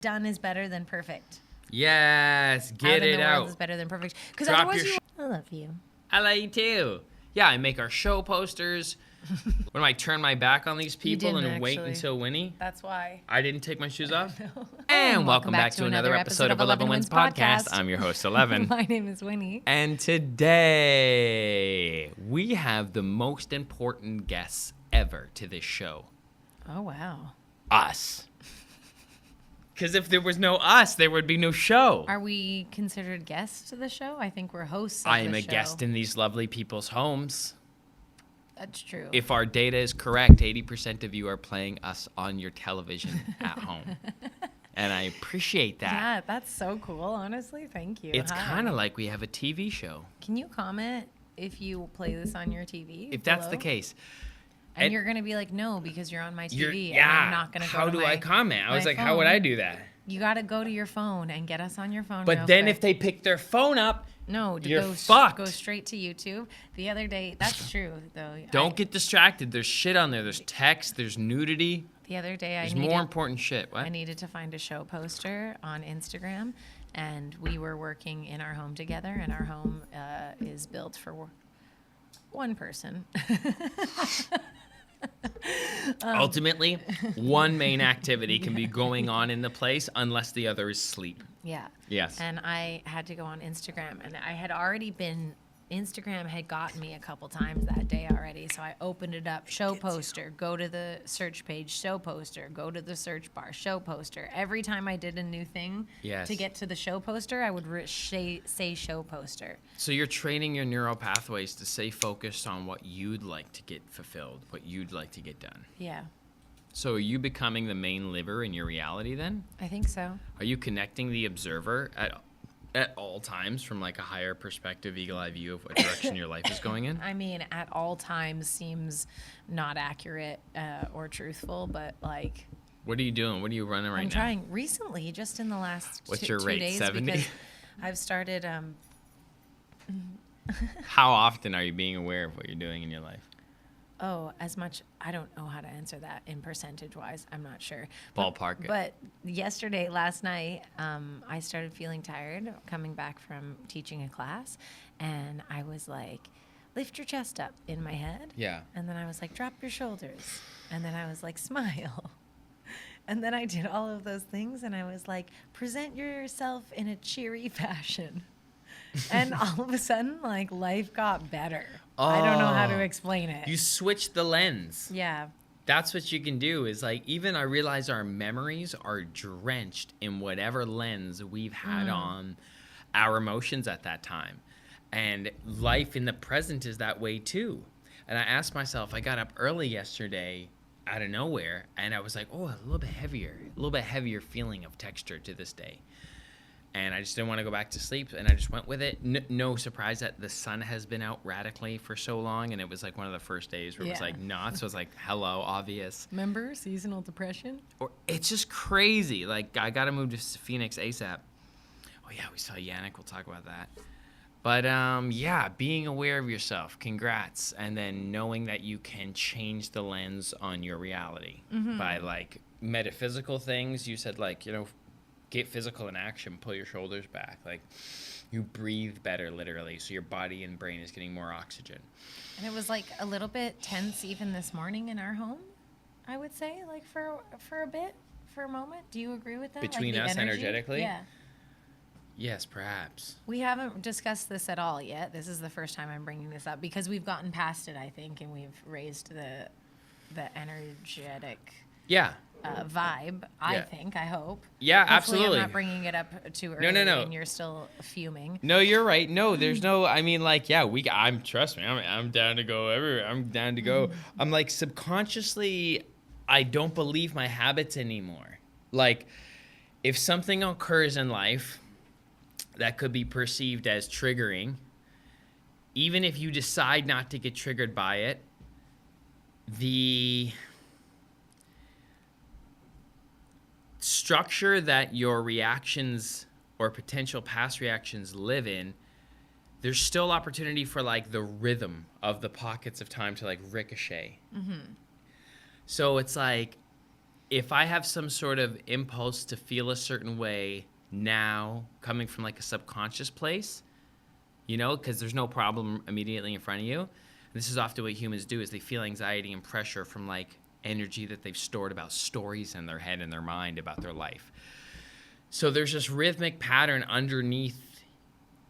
Done is better than perfect. Yes, get it out. out. World is better than perfect. Because Drop otherwise, your I love you. I love you too. Yeah, I make our show posters. When I turn my back on these people and wait until Winnie? That's why. I didn't take my shoes off. No. And welcome back to another episode of Ellevan Wins Podcast. I'm your host, Ellevan. My name is Winnie. And today, we have the most important guests ever to this show. Oh, wow. Us. Because if there was no us, there would be no show. Are we considered guests to the show? I think we're hosts of I am the a show. guest in these lovely people's homes. That's true. If our data is correct, 80% of you are playing us on your television at home. And I appreciate that. Yeah, that's so cool, honestly. Thank you. It's kind of like we have a TV show. Can you comment if you play this on your TV? If that's the case. And you're going to be like, no, because you're on my TV. Yeah. And I'm not going to go How to do my, I comment? I was like, phone. how would I do that? You got to go to your phone and get us on your phone. But then if they pick their phone up, you're fucked. Go straight to YouTube. The other day, that's true, though. Don't get distracted. There's shit on there. There's text. There's nudity. The other day, there's more important shit. What? I needed to find a show poster on Instagram, and we were working in our home together, and our home is built for one person. Ultimately, one main activity can be going on in the place unless the other is sleep. Yeah. Yes. And I had to go on Instagram, and I had already been. Instagram had gotten me a couple times that day already, so I opened it up, show poster, go to the search page, show poster, go to the search bar, show poster. Every time I did a new thing to get to the show poster, I would say show poster. So you're training your neural pathways to stay focused on what you'd like to get fulfilled, what you'd like to get done. Yeah. So are you becoming the main liver in your reality then? I think so. Are you connecting the observer at all times from like a higher perspective, eagle eye view of what direction your life is going in? I mean, at all times seems not accurate or truthful, but like. What are you doing? What are you running right now? I'm trying recently, just in the last What's 2 your rate, days 70? because I've started. How often are you being aware of what you're doing in your life? Oh, as much. I don't know how to answer that in percentage wise. I'm not sure. Ballpark it. But last night, I started feeling tired coming back from teaching a class. And I was like, lift your chest up in my head. Yeah. And then I was like, drop your shoulders. And then I was like, smile. And then I did all of those things. And I was like, present yourself in a cheery fashion. And all of a sudden, like, life got better. Oh, I don't know how to explain it. You switched the lens. Yeah. That's what you can do is like, even I realize our memories are drenched in whatever lens we've had on our emotions at that time. And life in the present is that way too. And I asked myself, I got up early yesterday out of nowhere and I was like, oh, a little bit heavier feeling of texture to this day. And I just didn't want to go back to sleep, and I just went with it. No surprise that the sun has been out radically for so long, and it was like one of the first days where it was like not. So it was like, hello, obvious. Remember seasonal depression? Or it's just crazy. Like, I got to move to Phoenix ASAP. Oh, yeah, we saw Yannick. We'll talk about that. But, yeah, being aware of yourself. Congrats. And then knowing that you can change the lens on your reality by, like, metaphysical things. You said, like, you know, get physical in action, pull your shoulders back. Like, you breathe better, literally, so your body and brain is getting more oxygen. And it was, like, a little bit tense even this morning in our home, I would say, like, for a bit, for a moment. Do you agree with that? Between like us energy? energetically? Yeah. Yes, perhaps. We haven't discussed this at all yet. This is the first time I'm bringing this up because we've gotten past it, I think, and we've raised the energetic... Yeah. Vibe, I think, I hope. Yeah, Hopefully absolutely. I'm not bringing it up too early No. and you're still fuming. No, you're right. No, there's no, I mean, like, yeah, trust me, I'm down to go everywhere. I'm down to go. I'm like, subconsciously, I don't believe my habits anymore. Like, if something occurs in life that could be perceived as triggering, even if you decide not to get triggered by it, the structure that your reactions or potential past reactions live in, there's still opportunity for like the rhythm of the pockets of time to like ricochet. So it's like if I have some sort of impulse to feel a certain way now, coming from like a subconscious place, you know, because there's no problem immediately in front of you. This is often what humans do, is they feel anxiety and pressure from like energy that they've stored about stories in their head and their mind about their life. So there's this rhythmic pattern underneath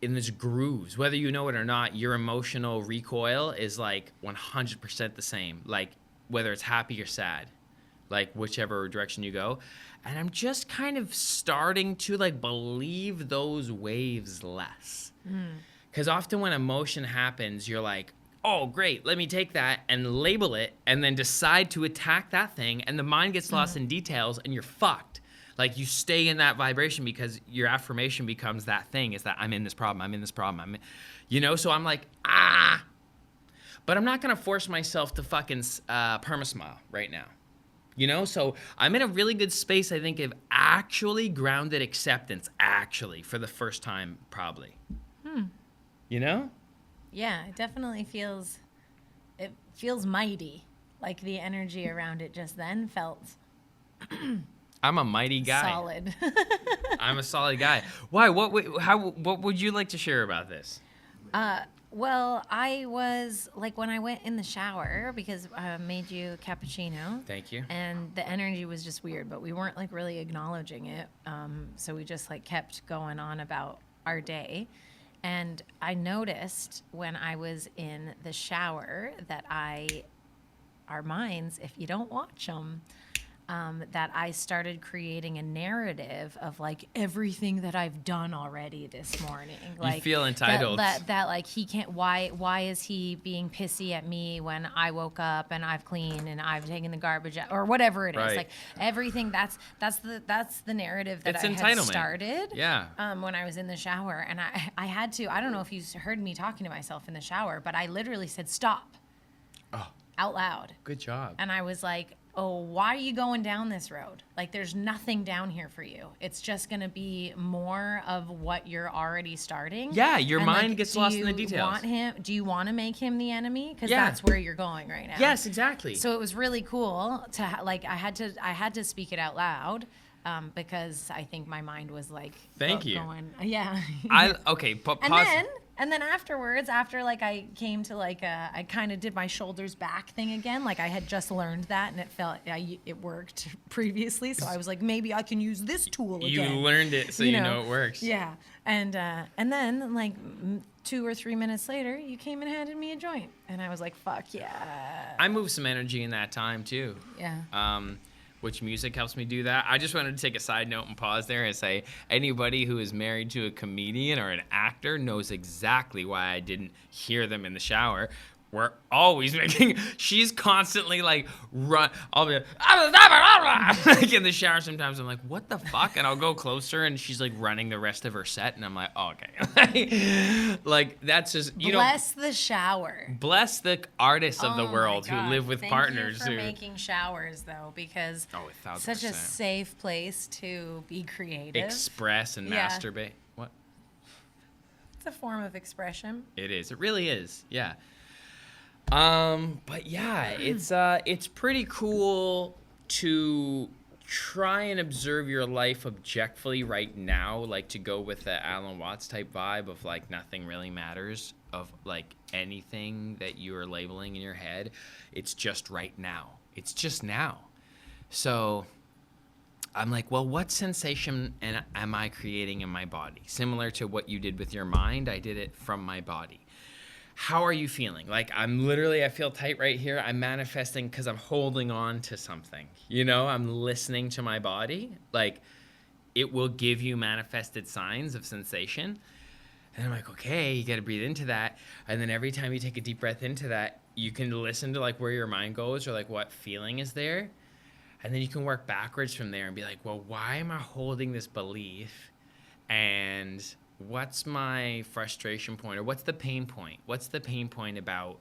in this grooves. Whether you know it or not, your emotional recoil is like 100% the same. Like whether it's happy or sad, like whichever direction you go. And I'm just kind of starting to like believe those waves less. Because often when emotion happens, you're like, oh, great, let me take that and label it and then decide to attack that thing. And the mind gets lost in details and you're fucked. Like you stay in that vibration because your affirmation becomes that thing, is that I'm in this problem, I'm in this problem, you know? So I'm like, but I'm not gonna force myself to fucking perma-smile right now. You know, so I'm in a really good space, I think, of actually grounded acceptance, actually, for the first time, probably. You know? Yeah, it definitely feels mighty. Like the energy around it just then felt I'm a mighty guy. solid. I'm a solid guy. Why? What would you like to share about this? Well, I was like, when I went in the shower, because I made you a cappuccino. Thank you. And the energy was just weird, but we weren't like really acknowledging it. So we just like kept going on about our day. And I noticed when I was in the shower that our minds, if you don't watch them, that I started creating a narrative of like everything that I've done already this morning. Like, you feel entitled. That like he can't. Why is he being pissy at me when I woke up and I've cleaned and I've taken the garbage out, or whatever it is. Right. Like everything. That's the narrative that It's I had entitlement. started. Yeah. When I was in the shower, and I had to. I don't know if you heard me talking to myself in the shower, but I literally said stop. Oh. Out loud. Good job. And I was like, oh, why are you going down this road? Like, there's nothing down here for you. It's just going to be more of what you're already starting. Yeah, your And, mind like, gets lost in the details. Do you want to make him the enemy? Because Yeah. that's where you're going right now. Yes, exactly. So it was really cool to I had to speak it out loud. Because I think my mind was like, Thank you. Going, yeah. Pause. And then afterwards, after like I came to like I kind of did my shoulders back thing again. Like I had just learned that, and it felt it worked previously. So I was like, maybe I can use this tool again. You learned it, so you know it works. Yeah, and then like 2 or 3 minutes later, you came and handed me a joint, and I was like, fuck yeah. I moved some energy in that time too. Yeah. Which music helps me do that. I just wanted to take a side note and pause there and say, anybody who is married to a comedian or an actor knows exactly why I didn't hear them in the shower. We're always making, she's constantly like, I'll be like in the shower sometimes. I'm like, what the fuck? And I'll go closer and she's like running the rest of her set. And I'm like, oh, okay. Like, that's just, Bless the shower. Bless the artists of the world who live with partners. Thank you for making showers, though, because 1,000%. such a safe place to be creative. Express and masturbate. What? It's a form of expression. It is. It really is. Yeah. But yeah, it's pretty cool to try and observe your life objectively right now, like to go with the Alan Watts type vibe of like nothing really matters, of like anything that you are labeling in your head. It's just right now. It's just now. So I'm like, well, what sensation am I creating in my body? Similar to what you did with your mind, I did it from my body. How are you feeling? Like I feel tight right here. I'm manifesting because I'm holding on to something. You know, I'm listening to my body. Like it will give you manifested signs of sensation. And I'm like, okay, you got to breathe into that. And then every time you take a deep breath into that, you can listen to like where your mind goes or like what feeling is there. And then you can work backwards from there and be like, well, why am I holding this belief? And what's my frustration point, or what's the pain point? What's the pain point about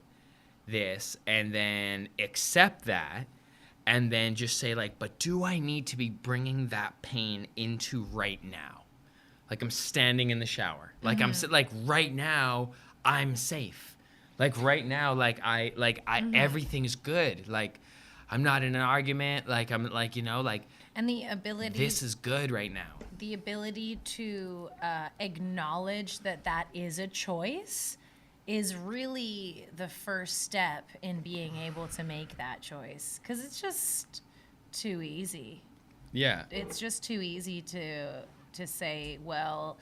this? And then accept that, and then just say like, but do I need to be bringing that pain into right now? Like I'm standing in the shower. Like I'm like right now I'm safe. Like right now, everything's good. Like I'm not in an argument. Like, I'm like, like, And the ability this is good right now. the ability to acknowledge that that is a choice is really the first step in being able to make that choice, because it's just too easy. Yeah. It's just too easy to say, well,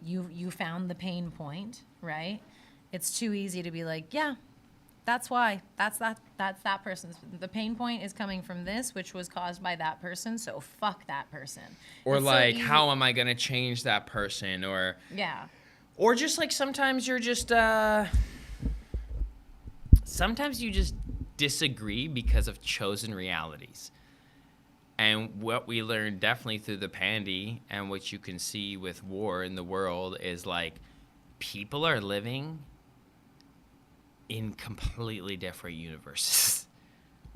you found the pain point, right? It's too easy to be like, yeah, that's why. That's that person's. The pain point is coming from this, which was caused by that person. So fuck that person. Or It's so like, easy- how am I going to change that person? Or Yeah. just like sometimes you're just, sometimes you just disagree because of chosen realities. And what we learned definitely through the pandy and what you can see with war in the world is like people are living in completely different universes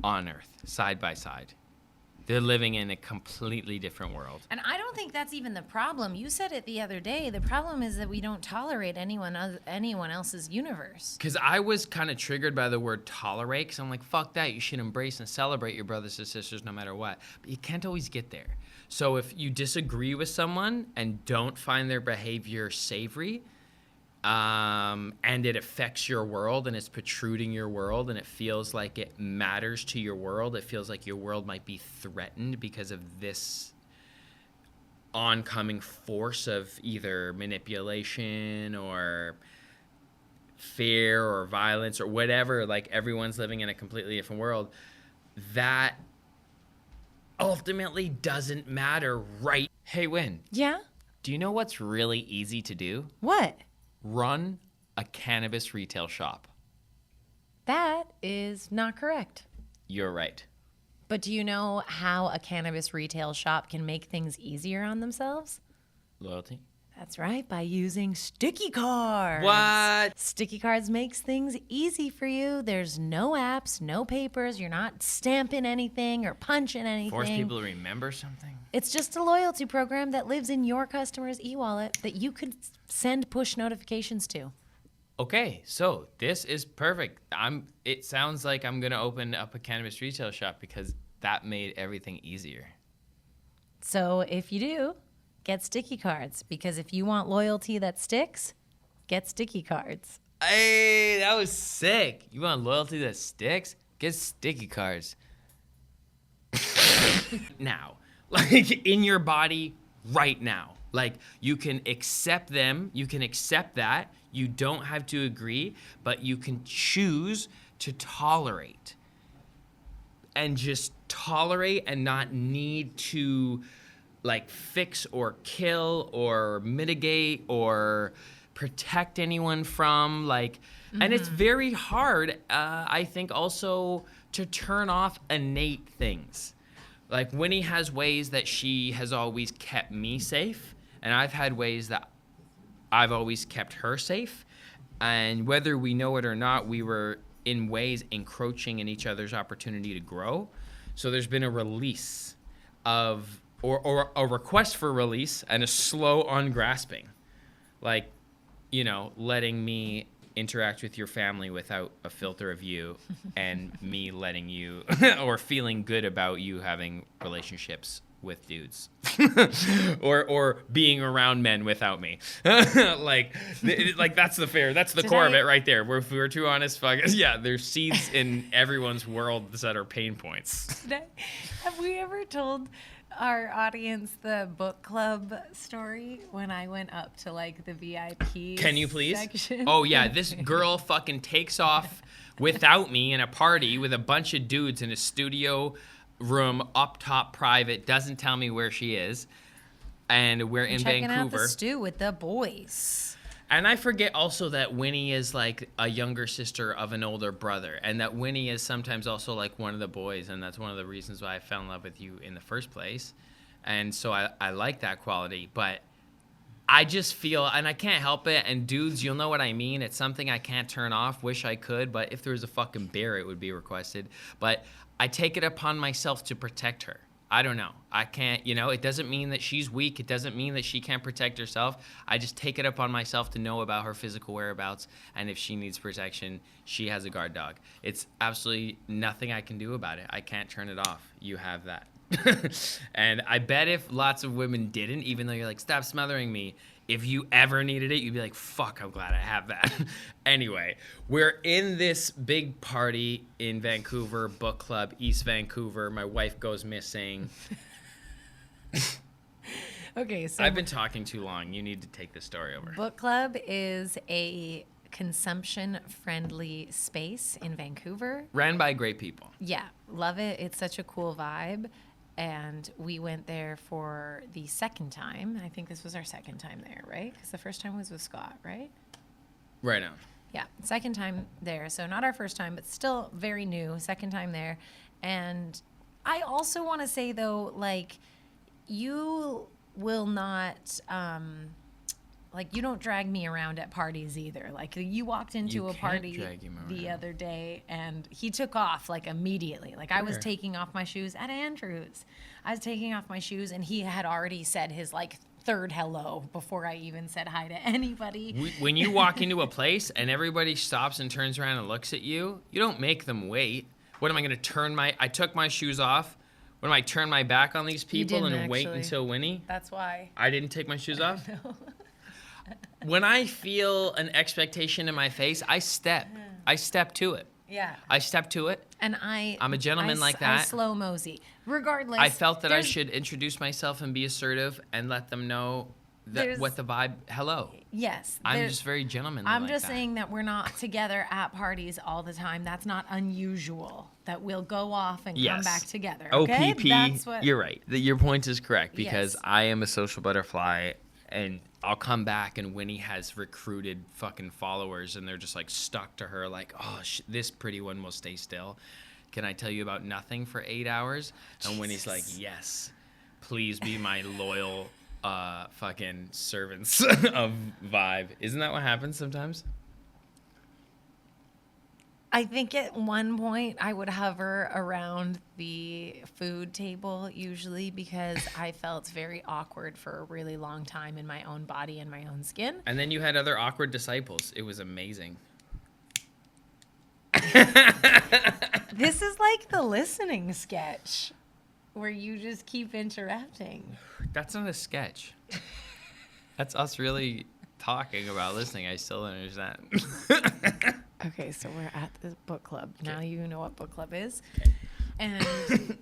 on Earth, side by side. They're living in a completely different world. And I don't think that's even the problem. You said it the other day. The problem is that we don't tolerate anyone else's universe. Because I was kind of triggered by the word tolerate, because I'm like, fuck that. You should embrace and celebrate your brothers and sisters no matter what. But you can't always get there. So if you disagree with someone and don't find their behavior savory, and it affects your world and it's protruding your world and it feels like it matters to your world, it feels like your world might be threatened because of this oncoming force of either manipulation or fear or violence or whatever, like everyone's living in a completely different world, that ultimately doesn't matter, right? Hey, Win, Yeah? do you know what's really easy to do? What? Run a cannabis retail shop. That is not correct. You're right. But do you know how a cannabis retail shop can make things easier on themselves? Loyalty. That's right, by using sticky cards. What? Sticky cards makes things easy for you. There's no apps, no papers. You're not stamping anything or punching anything. Force people to remember something. It's just a loyalty program that lives in your customer's e-wallet that you could send push notifications to. Okay, so this is perfect. It sounds like I'm gonna open up a cannabis retail shop because that made everything easier. So if you do, get sticky cards, because if you want loyalty that sticks, get sticky cards. Hey, that was sick. You want loyalty that sticks? Get sticky cards. Now, like in your body right now. Like you can accept them, you can accept that. You don't have to agree, but you can choose to tolerate. And just tolerate and not need to like fix or kill or mitigate or protect anyone from like, and it's very hard, I think also to turn off innate things. Like Winnie has ways that she has always kept me safe, and I've had ways that I've always kept her safe. And whether we know it or not, we were in ways encroaching in each other's opportunity to grow. So there's been a release of, or a request for release and a slow ungrasping. Like, you know, letting me interact with your family without a filter of you and me letting you or feeling good about you having relationships with dudes or being around men without me. like that's the core of it right there. If we were too honest, fuck yeah, there's seeds in everyone's world that are pain points. Have we ever told our audience the book club story when I went up to like the VIP Can you please? section? Oh yeah, this girl fucking takes off without me in a party with a bunch of dudes in a studio room up top private, doesn't tell me where she is, and we're in checking Vancouver. out the stew with the boys. And I forget also that Winnie is like a younger sister of an older brother, and that Winnie is sometimes also like one of the boys, and that's one of the reasons why I fell in love with you in the first place. And so I like that quality, but I just feel, and I can't help it, and dudes, you'll know what I mean, it's something I can't turn off, wish I could, but if there was a fucking bear, it would be requested. But I take it upon myself to protect her. I don't know. I can't, it doesn't mean that she's weak. It doesn't mean that she can't protect herself. I just take it upon myself to know about her physical whereabouts. And if she needs protection, she has a guard dog. It's absolutely nothing I can do about it. I can't turn it off. You have that. And I bet if lots of women didn't, even though you're like, stop smothering me, if you ever needed it, you'd be like, fuck, I'm glad I have that. Anyway, we're in this big party in Vancouver, book club, East Vancouver. My wife goes missing. Okay, so I've been talking too long. You need to take this story over. book club is a consumption-friendly space in Vancouver. Ran by great people. Yeah, love it. It's such a cool vibe. And we went there for the second time. I think this was our second time there, right? Because the first time was with Scott, right? Right on. Yeah, second time there. So not our first time, but still very new. Second time there. And I also want to say, though, like, you will not... like, you don't drag me around at parties either. Like, you walked into a party the other day, and he took off, like, immediately. Like, I was taking off my shoes at Andrew's. I was taking off my shoes, and he had already said his, like, third hello before I even said hi to anybody. When you walk into a place and everybody stops and turns around and looks at you, you don't make them wait. What am I going to turn I took my shoes off. What am I turn my back on these people and wait until Winnie? That's why. I didn't take my shoes off? No. When I feel an expectation in my face, I step to it. Yeah. I step to it. And I'm a gentleman like that. I slow mosey. Regardless. I felt that I should introduce myself and be assertive and let them know what the vibe. Hello. Yes. I'm just very gentlemanly. I'm just saying that we're not together at parties all the time. That's not unusual. That we'll go off and come back together. Okay? OPP. You're right. Your point is correct because Yes. I am a social butterfly. And I'll come back and Winnie has recruited fucking followers and they're just like stuck to her like, oh, this pretty one will stay still. Can I tell you about nothing for 8 hours? And Winnie's like, yes, please be my loyal fucking servants of vibe. Isn't that what happens sometimes? I think at one point I would hover around the food table usually because I felt very awkward for a really long time in my own body and my own skin. And then you had other awkward disciples. It was amazing. This is like the listening sketch where you just keep interrupting. That's not a sketch. That's us really talking about listening. I still don't understand. Okay, so we're at the book club. Okay. Now you know what book club is. Okay.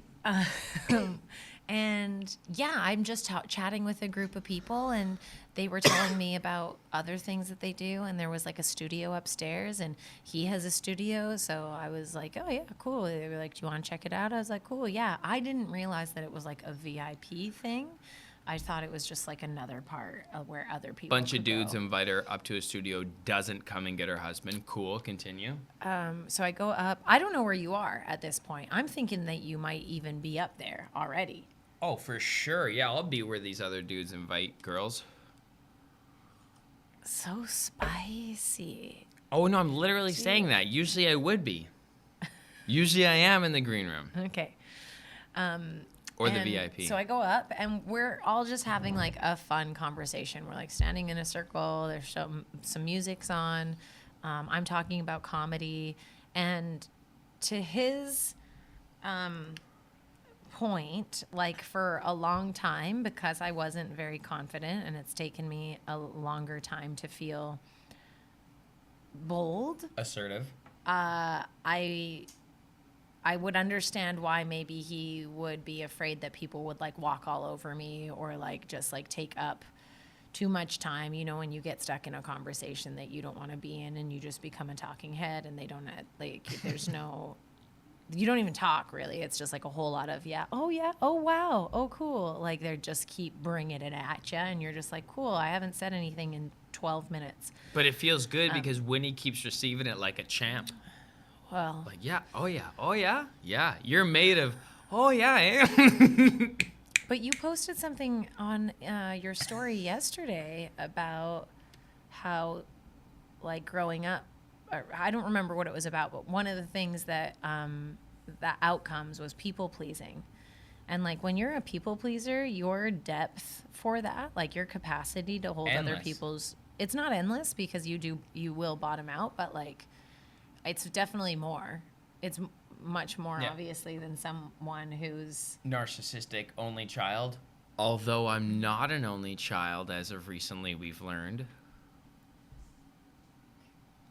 And yeah, I'm just chatting with a group of people, and they were telling me about other things that they do. And there was like a studio upstairs, and he has a studio. So I was like, oh, yeah, cool. They were like, do you want to check it out? I was like, cool, yeah. I didn't realize that it was like a VIP thing. I thought it was just like another part of where other people Bunch of could dudes go. invite her up to a studio, doesn't come and get her husband. Cool, continue. So I go up. I don't know where you are at this point. I'm thinking that you might even be up there already. Oh, for sure. Yeah, I'll be where these other dudes invite girls. So spicy. Oh, no, I'm literally saying that. Usually I would be. Usually I am in the green room. Okay. Or the And VIP. So I go up, and we're all just having like a fun conversation. We're like standing in a circle. There's some music's on. I'm talking about comedy, and to his point, like for a long time, because I wasn't very confident, and it's taken me a longer time to feel bold. Assertive. I would understand why maybe he would be afraid that people would like walk all over me or like just like take up too much time, you know, when you get stuck in a conversation that you don't want to be in and you just become a talking head and they don't like, there's no, you don't even talk really. It's just like a whole lot of, yeah, oh wow, oh cool. Like they just keep bringing it at you and you're just like, cool, I haven't said anything in 12 minutes. But it feels good because Winnie keeps receiving it like a champ. Well, Like, yeah, oh yeah, yeah, you're made of, oh yeah, I am. but you posted something on your story yesterday about how, like, growing up, or I don't remember what it was about, but one of the things that the outcomes was people pleasing. And like when you're a people pleaser, your depth for that, like your capacity to hold other Endless. people's, it's not endless because you will bottom out, but like it's definitely more. It's much more Yeah. obviously than someone who's Narcissistic only child. Although I'm not an only child, as of recently we've learned.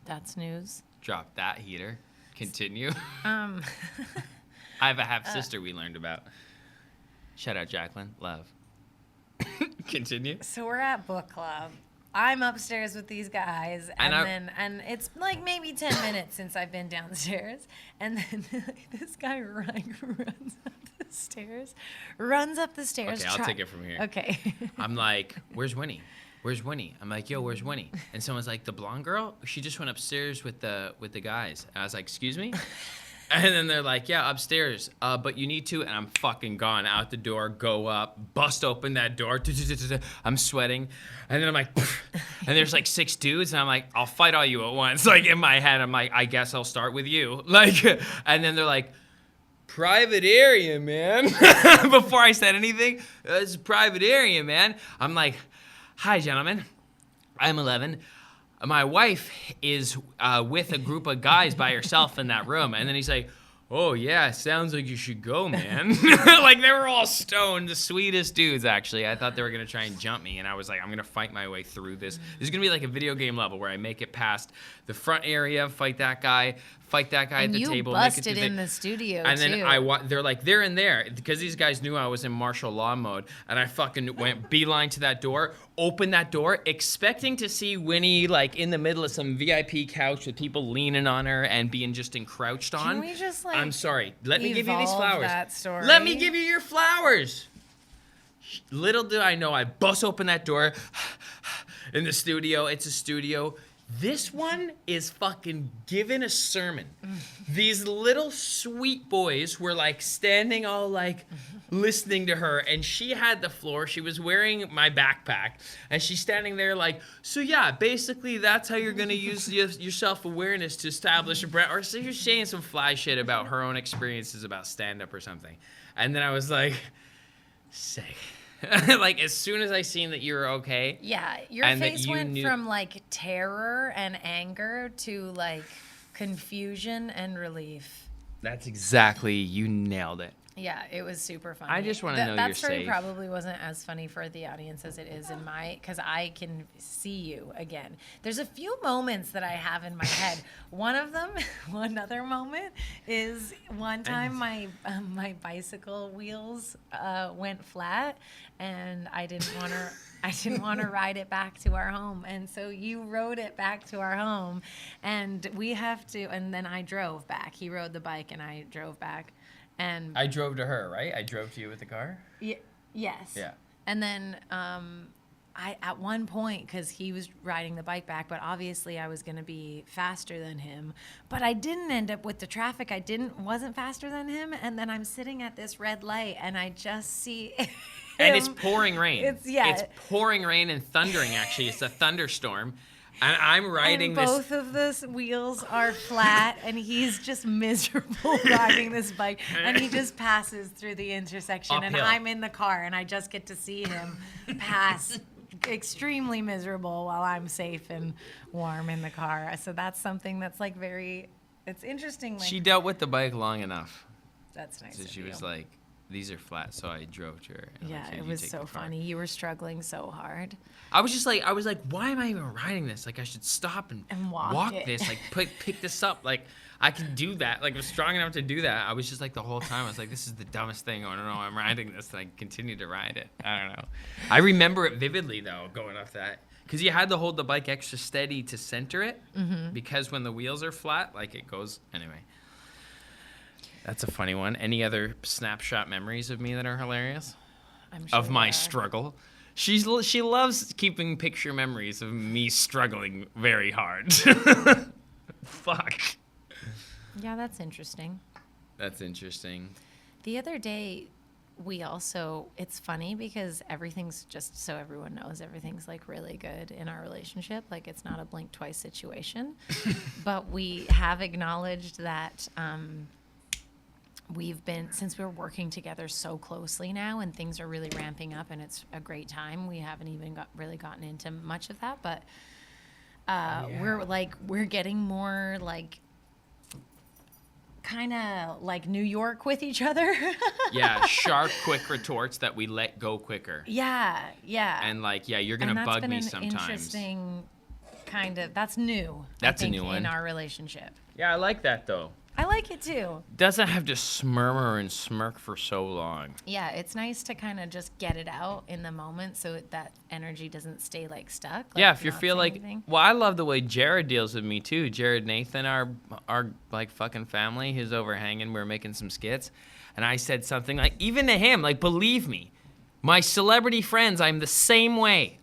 that's news. Drop that heater. Continue. Um, I have a half sister we learned about. Shout out Jacqueline. Love. Continue. so we're at book club. I'm upstairs with these guys, and it's like maybe 10 minutes since I've been downstairs, and then this guy runs up the stairs. Okay, I'll take it from here. Okay. I'm like, where's Winnie? Where's Winnie? I'm like, yo, where's Winnie? And someone's like, the blonde girl? She just went upstairs with the guys. And I was like, excuse me? And then they're like, yeah, upstairs. But you need to. And I'm fucking gone. Out the door, go up, bust open that door. I'm sweating. And then I'm like, and there's like 6 dudes. And I'm like, I'll fight all you at once. Like in my head, I'm like, I guess I'll start with you. Like, and then they're like, private area, man. Before I said anything, it's a private area, man. I'm like, hi, gentlemen. I'm Ellevan. My wife is with a group of guys by herself in that room. And then he's like, oh, yeah, sounds like you should go, man. Like, they were all stoned, the sweetest dudes, actually. I thought they were going to try and jump me. And I was like, I'm going to fight my way through this. This is going to be like a video game level where I make it past the front area, fight that guy at the table. You make it busted through in the studio, and then too. they're like, they're in there. Because these guys knew I was in martial law mode. And I fucking went beeline to that door, opened that door, expecting to see Winnie, like, in the middle of some VIP couch with people leaning on her and being just encrouched on. Can we just, like, I'm sorry. Let me give you these evolve flowers. that story? Let me give you your flowers. Little did I know, I bust open that door in the studio. It's a studio. This one is fucking giving a sermon. These little sweet boys were like standing all like listening to her, and she had the floor. She was wearing my backpack, and she's standing there like, so yeah, basically that's how you're gonna use your self-awareness to establish a brand. Or so you're saying some fly shit about her own experiences about stand-up or something. And then I was like, sick. Like, as soon as I seen that you were okay. Yeah, your and that face you went knew- from like terror and anger to like confusion and relief. That's exactly, you nailed it. Yeah, it was super funny. I just wanna know that you're story safe. probably wasn't as funny for the audience as it is in my, because I can see you again. There's a few moments that I have in my head. One of them, one other moment, is one time my bicycle wheels went flat, and I didn't want to ride it back to our home, and so you rode it back to our home, and and then I drove back. He rode the bike, and I drove back. And I drove to her, right? I drove to you with the car? yes. Yeah. And then I at one point, because he was riding the bike back, but obviously I was going to be faster than him, but I didn't end up with the traffic. Wasn't faster than him. And then I'm sitting at this red light, and I just see And it's pouring rain. It's pouring rain and thundering, actually. It's a thunderstorm. And I'm riding and both of the wheels are flat, and he's just miserable riding this bike, and he just passes through the intersection, and Uphill. I'm in the car, and I just get to see him pass extremely miserable while I'm safe and warm in the car. So that's something that's like it's interesting. Like, She dealt with the bike long enough. that's nice So of she you. was like, these are flat, so I drove to her. And I'm Yeah, like, "Here, it you was take so the car." funny. You were struggling so hard. I was like, why am I even riding this? Like, I should stop and walk it. this. Like, pick this up. Like, I can do that. Like, I'm strong enough to do that. I was just like, the whole time, I was like, this is the dumbest thing. I don't know. I'm riding this. And I continue to ride it. I don't know. I remember it vividly, though, going off that. Because you had to hold the bike extra steady to center it. Mm-hmm. Because when the wheels are flat, like, it goes. Anyway. That's a funny one. Any other snapshot memories of me that are hilarious? I'm sure Of my there are. struggle. She loves keeping picture memories of me struggling very hard. Fuck. Yeah, that's interesting. That's interesting. The other day, it's funny because everything's just, so everyone knows, everything's like really good in our relationship. Like, it's not a blink twice situation. But we have acknowledged that since we're working together so closely now and things are really ramping up and it's a great time, we haven't even really gotten into much of that, but we're getting more like kind of like New York with each other. Yeah, sharp, quick retorts that we let go quicker. Yeah. And like, yeah, you're gonna bug me sometimes. Interesting kind of, that's new. That's I a think, new one in our relationship. Yeah, I like that though. I like it too. Doesn't have to murmur and smirk for so long. Yeah, it's nice to kind of just get it out in the moment so that energy doesn't stay like stuck. Like, yeah, if you not feel say like, anything. well, I love the way Jared deals with me too. Jared Nathan, our like fucking family, who's overhanging. We were making some skits, and I said something like, even to him, like, believe me, my celebrity friends, I'm the same way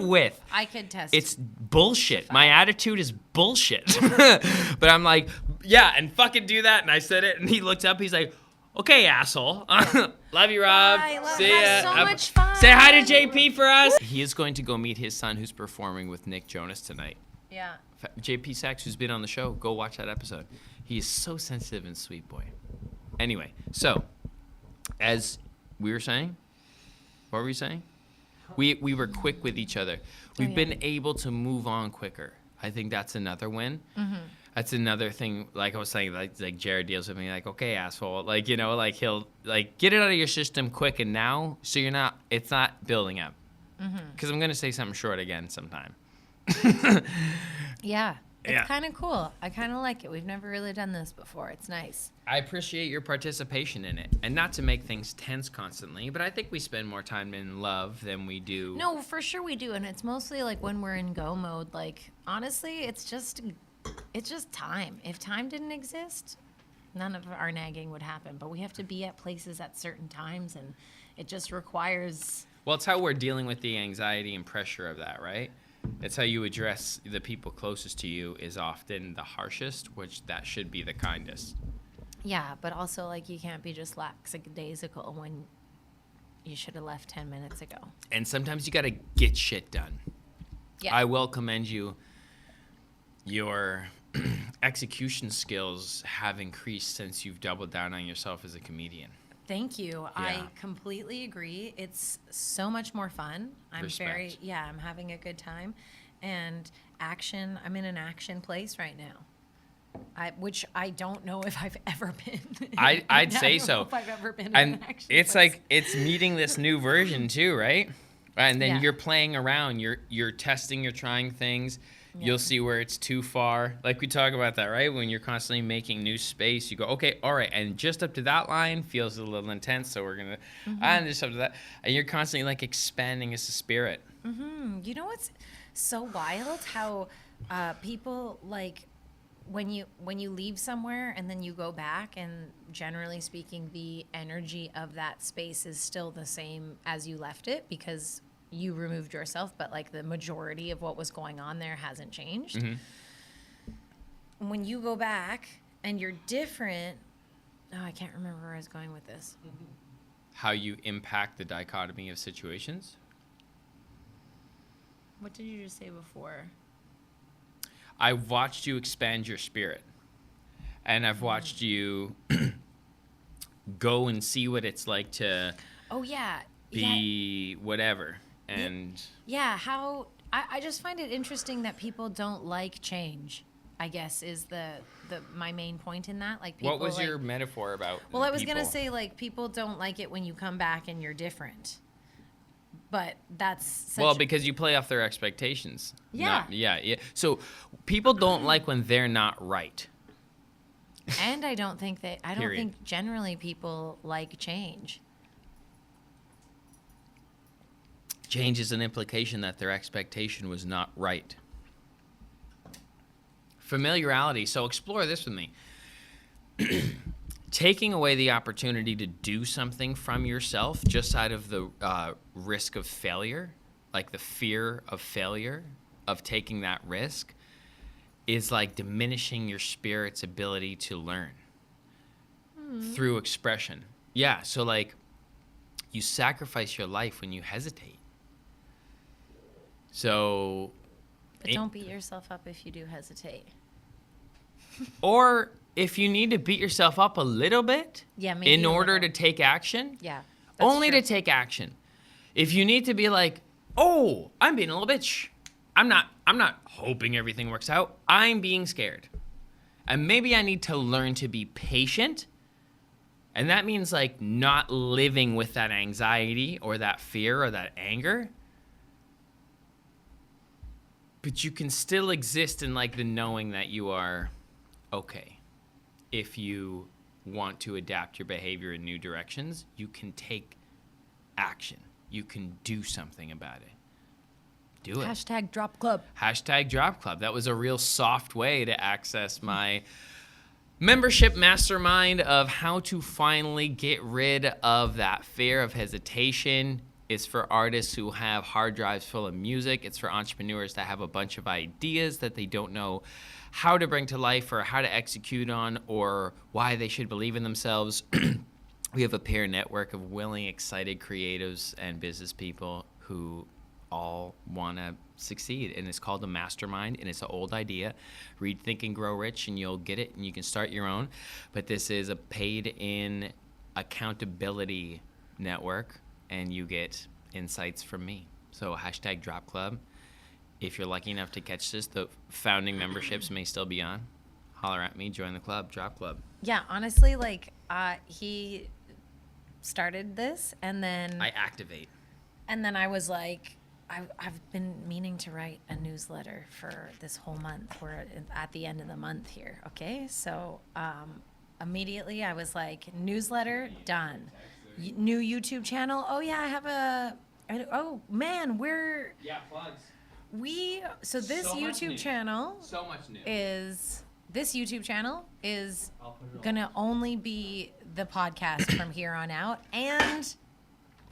with. I could test. It's bullshit. My attitude is bullshit. But I'm like, yeah, and fucking do that. And I said it, and he looked up. He's like, okay, asshole. Love you, Rob. Bye, love See you. ya. Have so much fun. Say hi to JP for us. He is going to go meet his son, who's performing with Nick Jonas tonight. Yeah. JP Sachs, who's been on the show, go watch that episode. He is so sensitive and sweet boy. Anyway, so as we were saying, what were we saying? We were quick with each other. We've been able to move on quicker. I think that's another win. Mm-hmm. That's another thing. Like I was saying, like Jared deals with me, like, okay, asshole, like, you know, like he'll like get it out of your system quick and now, so it's not building up. Because I'm gonna say something short again sometime. Yeah. It's kind of cool. I kind of like it. We've never really done this before. It's nice. I appreciate your participation in it. And not to make things tense constantly, but I think we spend more time in love than we do. No, for sure we do. And it's mostly like when we're in go mode. Like, honestly, it's just time. If time didn't exist, none of our nagging would happen. But we have to be at places at certain times, and it just requires... Well, it's how we're dealing with the anxiety and pressure of that, right? It's how you address the people closest to you is often the harshest, which that should be the kindest. Yeah, but also, like, you can't be just lackadaisical when you should have left 10 minutes ago. And sometimes you got to get shit done. Yeah. I will commend you. Your execution skills have increased since you've doubled down on yourself as a comedian. Thank you. Yeah. I completely agree. It's so much more fun. I'm Respect. I'm having a good time. And I'm in an action place right now. Which I don't know if I've ever been. I'd say I don't so. know if I've ever been in And an action it's place. like it's meeting this new version too, right? And then Yeah. you're playing around, you're testing, you're trying things. Yeah. You'll see where it's too far. Like we talk about that, right? When you're constantly making new space, you go, okay, all right, and just up to that line feels a little intense, so we're gonna, and just up to that, and you're constantly like expanding as a spirit. You know what's so wild? How people like when you leave somewhere and then you go back, and generally speaking, the energy of that space is still the same as you left it because you removed yourself, but like the majority of what was going on there hasn't changed. When you go back and you're different, I can't remember where I was going with this. How you impact the dichotomy of situations. What did you just say before? I've watched you expand your spirit, and I've watched you go and see what it's like to be whatever. And how I just find it interesting that people don't like change, I guess, is my main point in that. Like, people, what was your metaphor about? Well, I was gonna say, like, people don't like it when you come back and you're different, but that's such because you play off their expectations. Yeah. Yeah. So people don't like when they're not right. and I don't think generally people like change. Change is an implication that their expectation was not right. Familiarity. So explore this with me. Taking away the opportunity to do something from yourself just out of the risk of failure, like the fear of failure, of taking that risk, is like diminishing your spirit's ability to learn through expression. Yeah, so like you sacrifice your life when you hesitate. So... But don't beat yourself up if you do hesitate. Or if you need to beat yourself up a little bit Yeah, maybe in a order little. to take action, Yeah. That's only true. to take action. If you need to be like, oh, I'm being a little bitch. I'm not hoping everything works out. I'm being scared. And maybe I need to learn to be patient. And that means like not living with that anxiety or that fear or that anger. But you can still exist in like the knowing that you are okay. If you want to adapt your behavior in new directions, you can take action. You can do something about it. Do it. Hashtag drop club. Hashtag Drop Club. That was a real soft way to access my membership mastermind of how to finally get rid of that fear of hesitation. It's for artists who have hard drives full of music. It's for entrepreneurs that have a bunch of ideas that they don't know how to bring to life or how to execute on or why they should believe in themselves. We have a peer network of willing, excited creatives and business people who all want to succeed, and it's called a mastermind, and it's an old idea. Read Think and Grow Rich and you'll get it, and you can start your own. But this is a paid-in accountability network, and you get insights from me. So hashtag Drop Club. If you're lucky enough to catch this, the founding memberships may still be on. Holler at me, join the club, Drop Club. Yeah, honestly, like he started this, and then I activate. And then I was like, I've been meaning to write a newsletter for this whole month. We're at the end of the month here, okay? So immediately I was like, newsletter, done. New YouTube channel, oh yeah, I have oh man, Yeah, plugs. so this So much new. YouTube channel So much new. is I'll put it all. gonna only be the podcast from here on out, and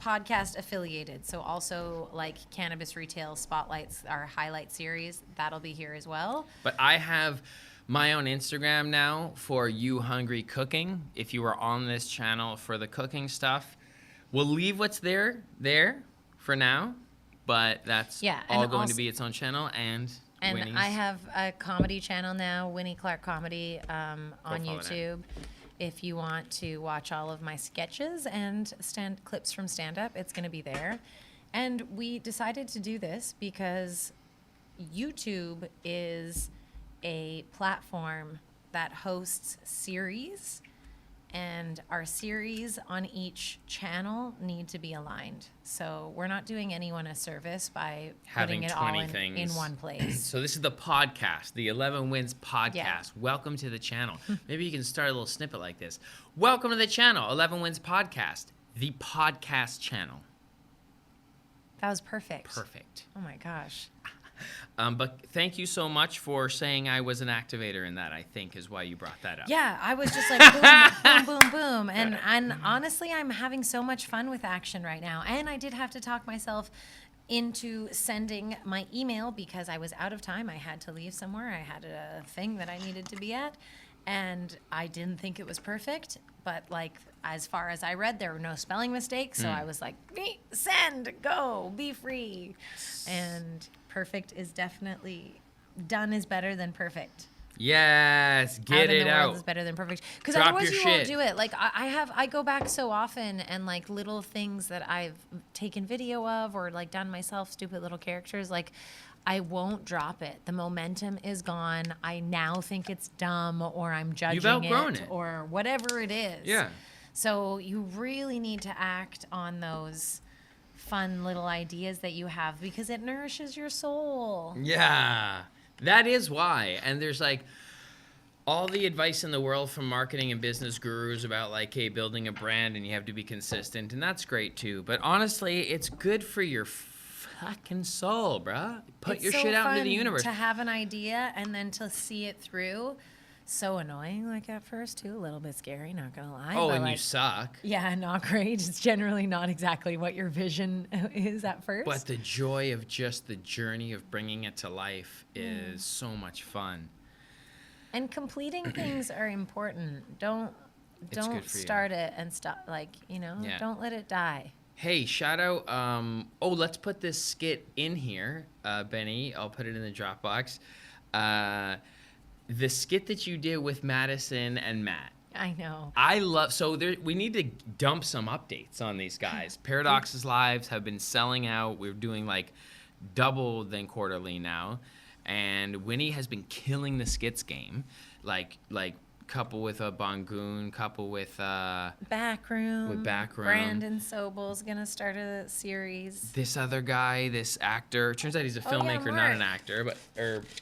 podcast affiliated. So also like Cannabis Retail Spotlights, our highlight series, that'll be here as well. But I have my own Instagram now for You Hungry Cooking. If you are on this channel for the cooking stuff, we'll leave what's there for now. But that's Yeah, all and going also- to be its own channel. And Winnie's. I have a comedy channel now, Winnie Clark Comedy, on follow that. YouTube. If you want to watch all of my sketches and clips from stand-up, it's going to be there. And we decided to do this because YouTube is a platform that hosts series, and our series on each channel need to be aligned. So we're not doing anyone a service by Having putting it 20 all in things. one place. So this is the podcast, the 11 Wins podcast. Yeah. Welcome to the channel. Maybe you can start a little snippet like this. Welcome to the channel, 11 Wins podcast, the podcast channel. That was perfect. Perfect. Oh my gosh. But thank you so much for saying I was an activator in that, I think is why you brought that up. Yeah, I was just like boom, boom, boom, boom. And honestly, I'm having so much fun with action right now. And I did have to talk myself into sending my email because I was out of time. I had to leave somewhere. I had a thing that I needed to be at. And I didn't think it was perfect. But like, as far as I read, there were no spelling mistakes. So I was like, send, go, be free. And perfect is definitely, done is better than perfect. Yes, get Out in it the world out. is better than perfect. Because Drop otherwise your you won't shit. do it. Like I go back so often and like little things that I've taken video of or like done myself, stupid little characters, like I won't drop it. The momentum is gone. I now think it's dumb or I'm judging outgrown it. or whatever it is. Yeah. So you really need to act on those fun little ideas that you have because it nourishes your soul. Yeah, that is why. And there's like all the advice in the world from marketing and business gurus about like, hey, building a brand and you have to be consistent. And that's great too. But honestly, it's good for your fucking soul, bruh. Put It's your so shit out into fun the universe. to have an idea and then to see it through. So annoying, like at first too, a little bit scary, not gonna lie. Oh, but and like, you suck. yeah, not great. It's generally not exactly what your vision is at first. But the joy of just the journey of bringing it to life is so much fun. And completing things are important. Don't good for you. start it and stop. Like Yeah. don't let it die. Hey, shout out. Let's put this skit in here, Benny. I'll put it in the Dropbox. the skit that you did with Madison and Matt. I know. I love, so there, we need to dump some updates on these guys. Paradox's lives have been selling out. We're doing like double than quarterly now. And Winnie has been killing the skits game. Like couple with a Bangoon, couple with Backroom. With Backroom. Brandon Sobel's gonna start a series. This other guy, this actor. Turns out he's a filmmaker, not Mark. an actor.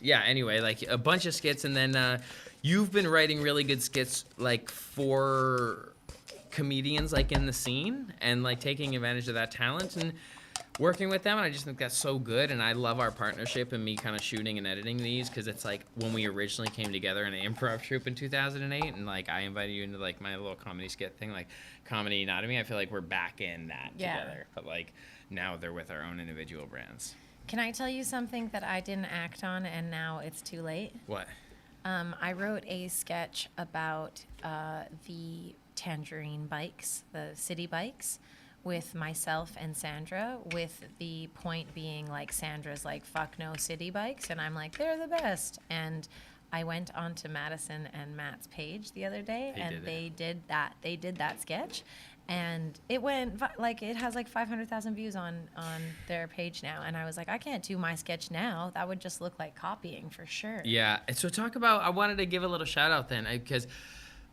Anyway, like a bunch of skits, and then you've been writing really good skits like for comedians like in the scene, and like taking advantage of that talent and working with them. And I just think that's so good, and I love our partnership and me kind of shooting and editing these, because it's like when we originally came together in an improv troupe in 2008, and like I invited you into like my little comedy skit thing, like Comedy Anatomy. I feel like we're back in that together, but like now they're with our own individual brands. Can I tell you something that I didn't act on and now it's too late? What? I wrote a sketch about the Tangerine bikes, the city bikes, with myself and Sandra, with the point being like Sandra's like, fuck no city bikes, and I'm like, they're the best. And I went onto Madison and Matt's page the other day, they did that sketch, and it went like, it has like 500,000 views on their page now. And I was like, I can't do my sketch now. That would just look like copying for sure. Yeah. And so talk about, I wanted to give a little shout out then, because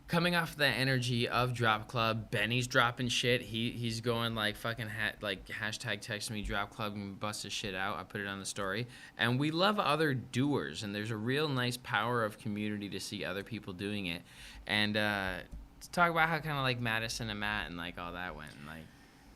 coming off the energy of Drop Club, Benny's dropping shit. He's going like fucking hashtag text me Drop Club and bust his shit out. I put it on the story. And we love other doers, and there's a real nice power of community to see other people doing it. And to talk about how kind of like Madison and Matt and like all that went, and like,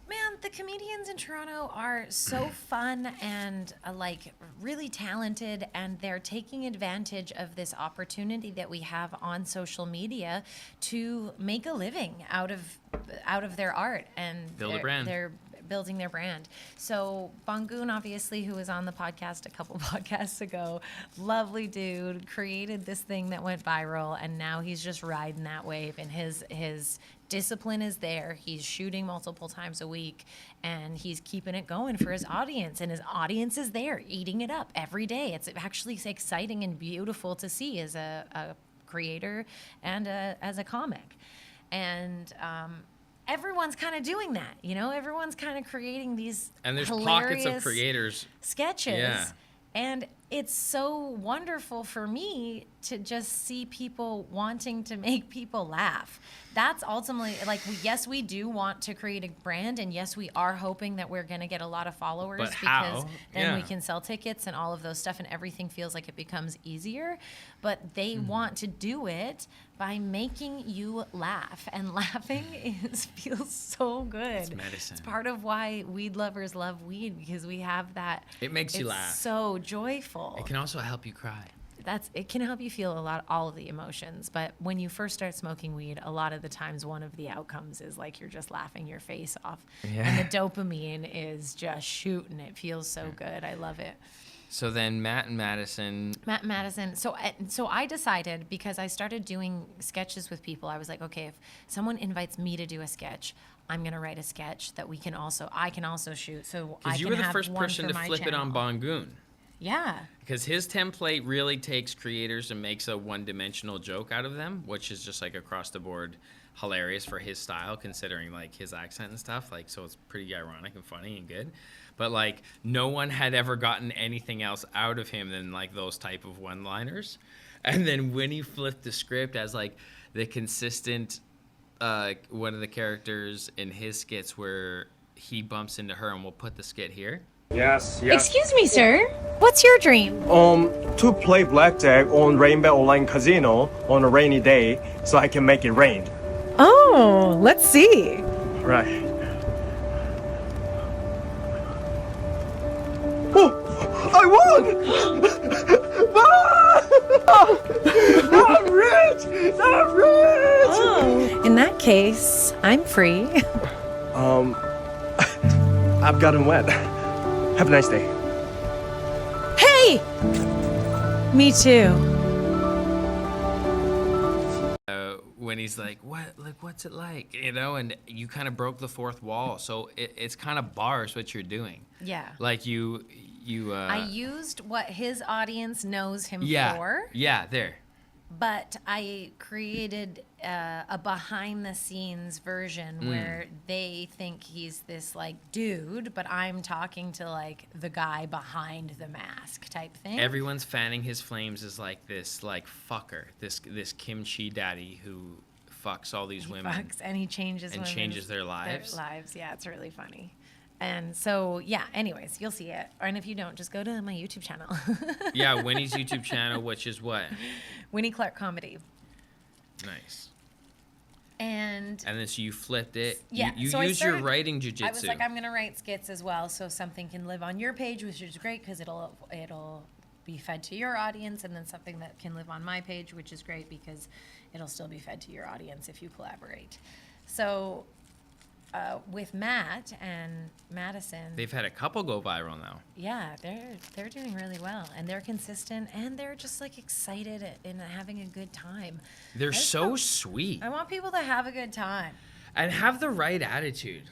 man, the comedians in Toronto are so fun and like really talented, and they're taking advantage of this opportunity that we have on social media to make a living out of their art and build a brand. They're building their brand. So Bangoon, obviously, who was on the podcast a couple podcasts ago, lovely dude, created this thing that went viral, and now he's just riding that wave, and his discipline is there. He's shooting multiple times a week, and he's keeping it going for his audience, and his audience is there eating it up every day. It's actually exciting and beautiful to see as a creator and as a comic. And everyone's kind of doing that, you know? Everyone's kind of creating these and there's hilarious pockets of creators. sketches. Yeah. And it's so wonderful for me to just see people wanting to make people laugh. That's ultimately, like, yes, we do want to create a brand, and yes, we are hoping that we're going to get a lot of followers, But because how? then we Yeah. can sell tickets and all of those stuff, and everything feels like it becomes easier. But they want to do it by making you laugh, and laughing feels so good. It's medicine. It's part of why weed lovers love weed, because we have that. It makes you it's laugh. so joyful. It can also help you cry. It can help you feel all of the emotions. But when you first start smoking weed, a lot of the times one of the outcomes is like you're just laughing your face off. Yeah. And the dopamine is just shooting. It feels so good. I love it. So then Matt and Madison. Matt and Madison. So I decided, because I started doing sketches with people, I was like, okay, if someone invites me to do a sketch, I'm gonna write a sketch that I can also shoot. So I Because you can were the have first one person for to my flip it on channel. Bangoon. Yeah. Because his template really takes creators and makes a one-dimensional joke out of them, which is just like across the board hilarious for his style, considering like his accent and stuff. Like, so it's pretty ironic and funny and good. But like, no one had ever gotten anything else out of him than like those type of one-liners. And then when he flipped the script as like the consistent one of the characters in his skits where he bumps into her, and we'll put the skit here. Yes. Excuse me, sir. What's your dream? To play blackjack on Rainbow Online Casino on a rainy day so I can make it rain. Oh, let's see. Right. Oh, I won! I'm rich! I'm rich! Oh, in that case, I'm free. I've gotten wet. Have a nice day. Hey! Me too. When he's like, what's it like? You know, and you kind of broke the fourth wall. So it's kind of bars what you're doing. Yeah. Like I I used what his audience knows him yeah, for. Yeah, there. But I created a behind the scenes version where they think he's this like dude, but I'm talking to like the guy behind the mask type thing. Everyone's fanning his flames as like this like fucker, this kimchi daddy who fucks all these women. Fucks, and he changes and women's- changes their lives. Yeah, it's really funny. And so, yeah, anyways, you'll see it. And if you don't, just go to my YouTube channel. Yeah, Winnie's YouTube channel, which is what? Winnie Clark Comedy. Nice. And then so you flipped it. yeah, You so I use your started- writing jujitsu. I was like, I'm going to write skits as well, so something can live on your page, which is great because it'll be fed to your audience, and then something that can live on my page, which is great because it'll still be fed to your audience if you collaborate. So with Matt and Madison, They've had a couple go viral now. yeah, they're doing really well, and they're consistent, and they're just like excited and having a good time. They're just so want- sweet I want people to have a good time. and have the right attitude.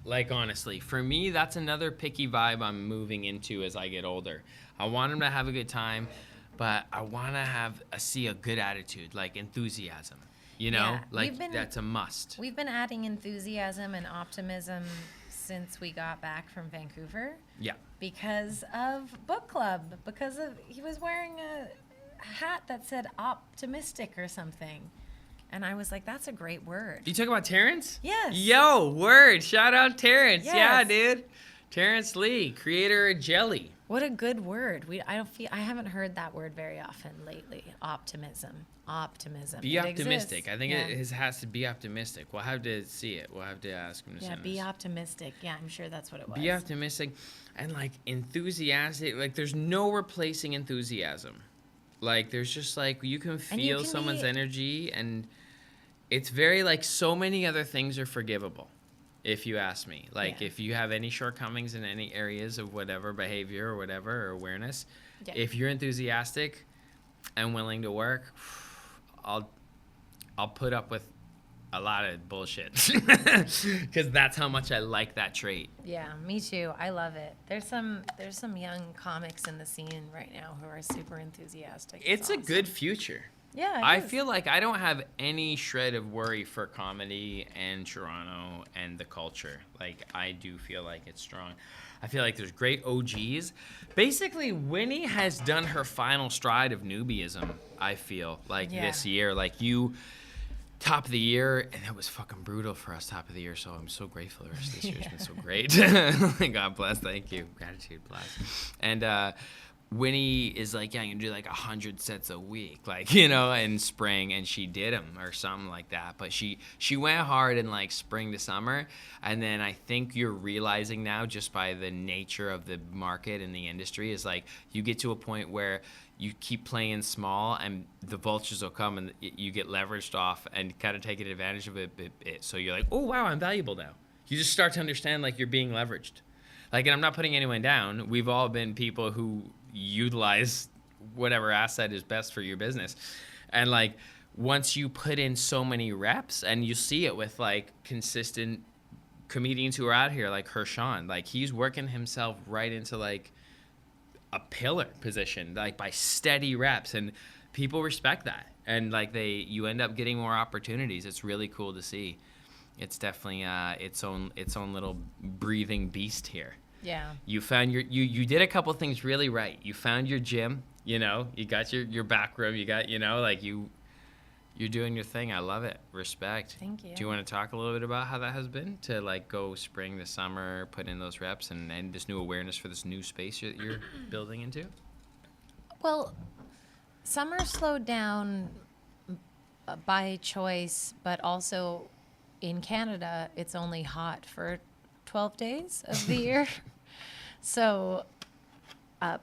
Like, honestly, for me, that's another picky vibe I'm moving into as I get older. I want them to have a good time, but I want to see a good attitude, like enthusiasm. You know, Yeah, like we've been- that's a must. We've been adding enthusiasm and optimism since we got back from Vancouver Yeah. because of book club, because of he was wearing a hat that said optimistic or something. And I was like, that's a great word. You talk about Terrence? Yes. Yo, word. Shout out Terrence. Yeah, Yes. dude. Terrence Lee, creator of Jelly. What a good word. I haven't heard that word very often lately. Optimism. Be It optimistic. exists. I think Yeah. it has to be optimistic. We'll have to see it. We'll have to ask him to Yeah, send be us. optimistic. Yeah, I'm sure that's what it was. Be optimistic and like enthusiastic. Like there's no replacing enthusiasm. Like there's just like you can And you feel can someone's be- energy, and it's very like so many other things are forgivable. If you ask me, like Yeah. if you have any shortcomings in any areas of whatever behavior or whatever or awareness, Yeah. if you're enthusiastic and willing to work, I'll put up with a lot of bullshit because that's how much I like that trait. Yeah, me too. I love it. There's some young comics in the scene right now who are super enthusiastic. It's a awesome. good future. Yeah, it I is. feel like I don't have any shred of worry for comedy and Toronto and the culture. Like, I do feel like it's strong. I feel like there's great OGs. Basically, Winnie has done her final stride of newbieism, I feel, like Yeah. this year. Like, you, top of the year, and it was fucking brutal for us, top of the year, so I'm so grateful. The rest of this year's been so great. God bless, thank you. Gratitude, bless. And, Winnie is like, yeah, I'm gonna do like 100 sets a week, like, you know, in spring, and she did them or something like that. But she went hard in like spring to summer, and then I think you're realizing now, just by the nature of the market and the industry, is like you get to a point where you keep playing small, and the vultures will come, and you get leveraged off and kind of taking advantage of it. So you're like, oh wow, I'm valuable now. You just start to understand like you're being leveraged. Like, and I'm not putting anyone down. We've all been people who utilize whatever asset is best for your business. And like, once you put in so many reps, and you see it with like consistent comedians who are out here, like Hershon, like he's working himself right into like a pillar position, like by steady reps, and people respect that. And like you end up getting more opportunities. It's really cool to see. It's definitely its own little breathing beast here. Yeah. You found you did a couple things really right. You found your gym, you know, you got your back room, you got, you know, like you're doing your thing. I love it. Respect. Thank you. Do you want to talk a little bit about how that has been to like go spring to summer, put in those reps and this new awareness for this new space that you're building into? Well, summer slowed down by choice, but also in Canada, it's only hot for 12 days of the year. So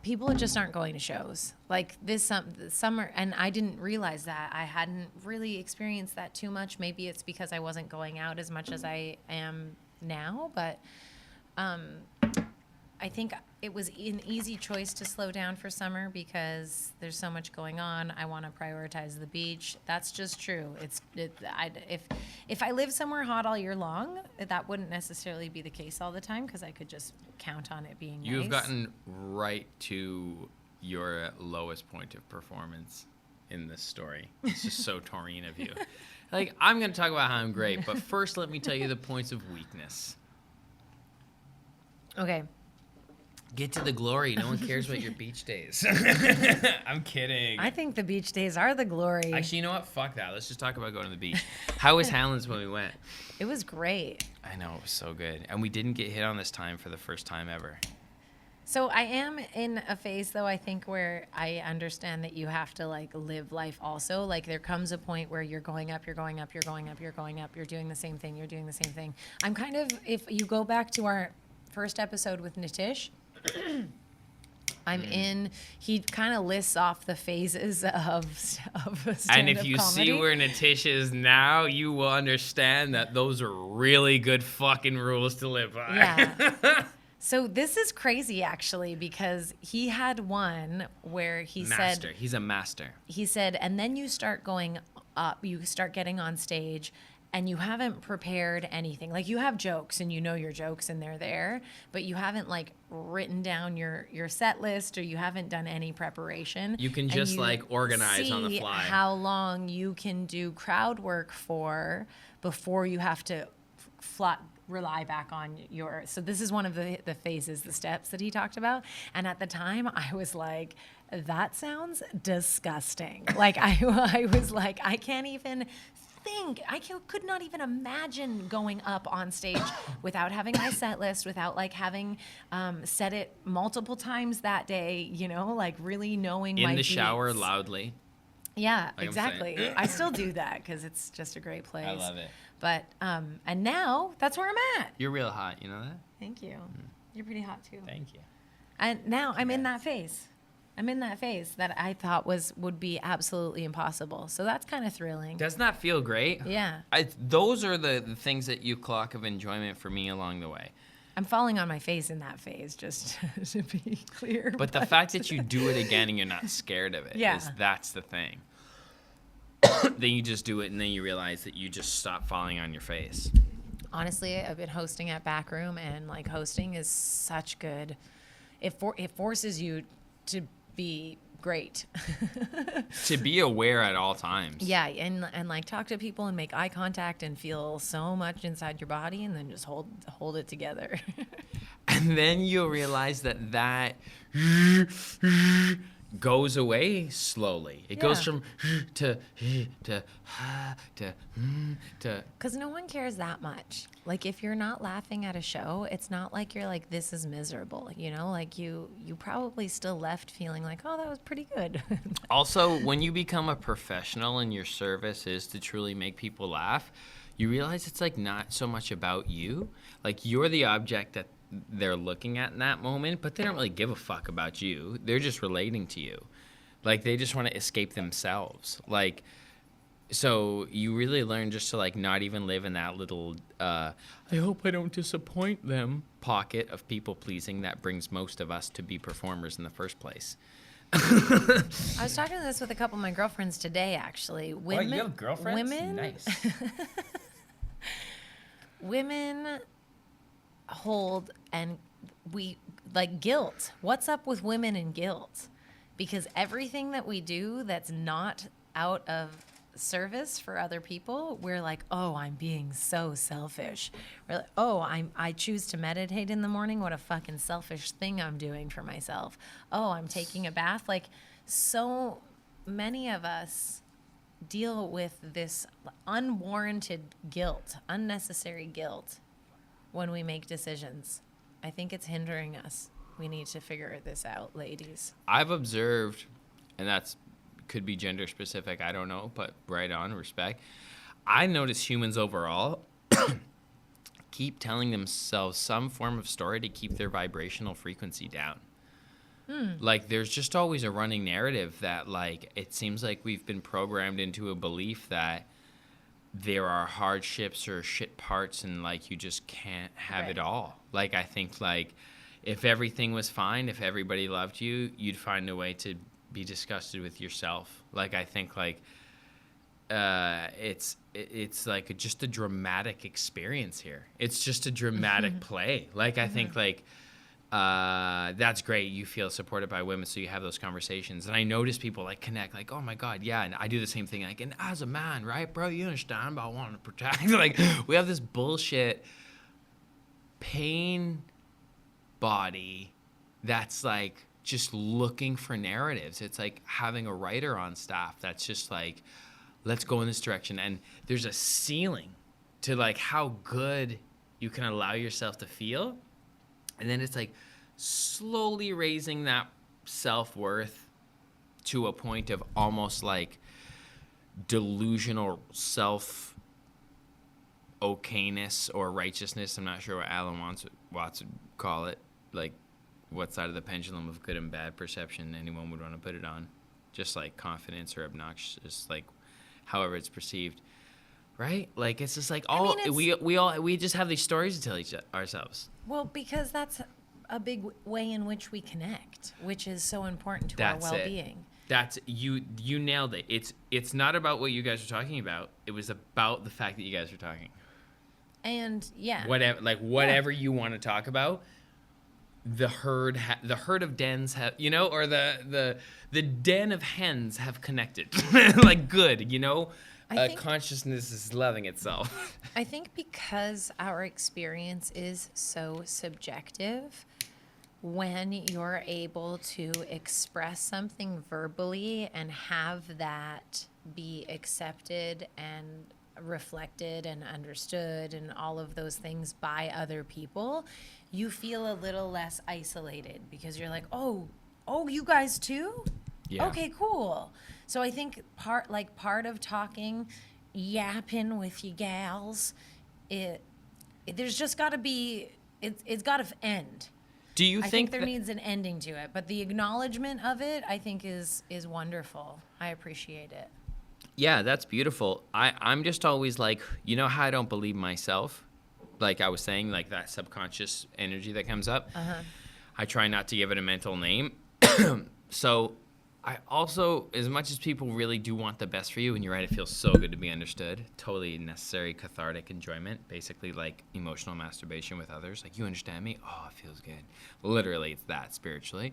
people just aren't going to shows. Like this summer, and I didn't realize that. I hadn't really experienced that too much. Maybe it's because I wasn't going out as much as I am now, but I think it was an easy choice to slow down for summer because there's so much going on. I want to prioritize the beach. That's just true. If I live somewhere hot all year long, that wouldn't necessarily be the case all the time because I could just count on it being nice. You've gotten right to your lowest point of performance in this story. It's just so Taurine of you. Like, I'm going to talk about how I'm great, but first let me tell you the points of weakness. Okay. Get to the glory. No one cares about your beach days. I'm kidding. I think the beach days are the glory. Actually, you know what? Fuck that. Let's just talk about going to the beach. How was Halland's when we went? It was great. I know, it was so good. And we didn't get hit on this time for the first time ever. So I am in a phase, though, I think, where I understand that you have to, like, live life also. Like, there comes a point where you're going up, you're going up, you're going up, you're going up, you're doing the same thing, you're doing the same thing. I'm kind of, if you go back to our first episode with Nitish, he kind of lists off the phases of stand-up And if you comedy. see where Natish is now, you will understand that those are really good fucking rules to live by. Yeah. So this is crazy, actually, because he had one where he Master. said, He's a master. he said, and then you start going up, you start getting on stage, and you haven't prepared anything. Like, you have jokes, and you know your jokes, and they're there, but you haven't, like, written down your set list, or you haven't done any preparation. You can And just, you like, organize on the see fly. how long you can do crowd work for before you have to rely back on your. So this is one of the phases, the steps that he talked about. And at the time, I was like, that sounds disgusting. Like, I was like, I can't even think. Could not even imagine going up on stage without having my set list, without, like, having said it multiple times that day, you know, like, really knowing my In the shower beats. loudly. Yeah, I'm exactly. saying. I still do that because it's just a great place. I love it. But, and now that's where I'm at. You're real hot, you know that? Thank you. You're pretty hot too. Thank you. And now I'm in that phase. I'm in that phase that I thought would be absolutely impossible. So that's kind of thrilling. Doesn't that feel great? Yeah. Those are the things that you clock of enjoyment for me along the way. I'm falling on my face in that phase, just to be clear. But the fact that you do it again and you're not scared of it, Yeah. that's the thing. Then you just do it and then you realize that you just stop falling on your face. Honestly, I've been hosting at Backroom, and, like, hosting is such good. It forces you to be great. To be aware at all times. Yeah, and like, talk to people and make eye contact and feel so much inside your body, and then just hold it together. And then you'll realize that goes away slowly. It goes Yeah. from to Because no one cares that much. Like, if you're not laughing at a show, it's not like you're like, this is miserable, you know? Like, you probably still left feeling like, oh, that was pretty good. Also, when you become a professional and your service is to truly make people laugh, you realize it's, like, not so much about you. Like, you're the object that they're looking at in that moment, but they don't really give a fuck about you. They're just relating to you. Like, they just want to escape themselves. Like, so you really learn just to, like, not even live in that little I hope I don't disappoint them pocket of people pleasing that brings most of us to be performers in the first place. I was talking to this with a couple of my girlfriends today, actually. Women, you have girlfriends? Women, Nice. women hold, and we, like, guilt. What's up with women and guilt? Because everything that we do that's not out of service for other people, we're like, oh, I'm being so selfish. We're like, oh, I choose to meditate in the morning. What a fucking selfish thing I'm doing for myself. Oh, I'm taking a bath. Like, so many of us deal with this unwarranted guilt, unnecessary guilt when we make decisions. I think it's hindering us. We need to figure this out, ladies. I've observed, and that's could be gender specific, I don't know, but right on, respect. I notice humans overall keep telling themselves some form of story to keep their vibrational frequency down. Like, there's just always a running narrative that, like, it seems like we've been programmed into a belief that there are hardships or shit parts and, like, you just can't have it Right. all. Like, I think, like, if everything was fine, if everybody loved you, you'd find a way to be disgusted with yourself. Like, I think, like, it's like just a dramatic experience here. It's just a dramatic play. Like, I think, like, that's great. You feel supported by women, so you have those conversations. And I notice people like connect, like, oh my God, yeah. And I do the same thing. Like, and as a man, right, bro, you understand about wanting to protect. Like, we have this bullshit pain body that's like just looking for narratives. It's like having a writer on staff that's just like, let's go in this direction. And there's a ceiling to like how good you can allow yourself to feel. And then it's like slowly raising that self-worth to a point of almost like delusional self-okayness or righteousness. I'm not sure what Alan Watts would call it. Like what side of the pendulum of good and bad perception anyone would want to put it on. Just like confidence or obnoxious, like however it's perceived. Right? Like it's just like we just have these stories to tell ourselves. Well, because that's a big way in which we connect, which is so important to our well-being. That's you nailed it. It's not about what you guys are talking about. It was about the fact that you guys are talking. And yeah. Whatever you want to talk about, the herd of dens have, or the den of hens have connected. Like good, I think consciousness is loving itself. I think because our experience is so subjective, when you're able to express something verbally and have that be accepted and reflected and understood and all of those things by other people, you feel a little less isolated because you're like, oh, you guys too? Yeah. Okay, cool. So I think part of talking, yapping with you gals, there's just got to be, it's got to end. Do you think there needs an ending to it, but the acknowledgement of it, I think, is wonderful. I appreciate it. Yeah, that's beautiful. I'm just always like, how I don't believe myself? Like I was saying, like that subconscious energy that comes up. Uh-huh. I try not to give it a mental name. So I also, as much as people really do want the best for you, and you're right, it feels so good to be understood. Totally necessary cathartic enjoyment, basically like emotional masturbation with others. Like, you understand me? Oh, it feels good. Literally, it's that spiritually.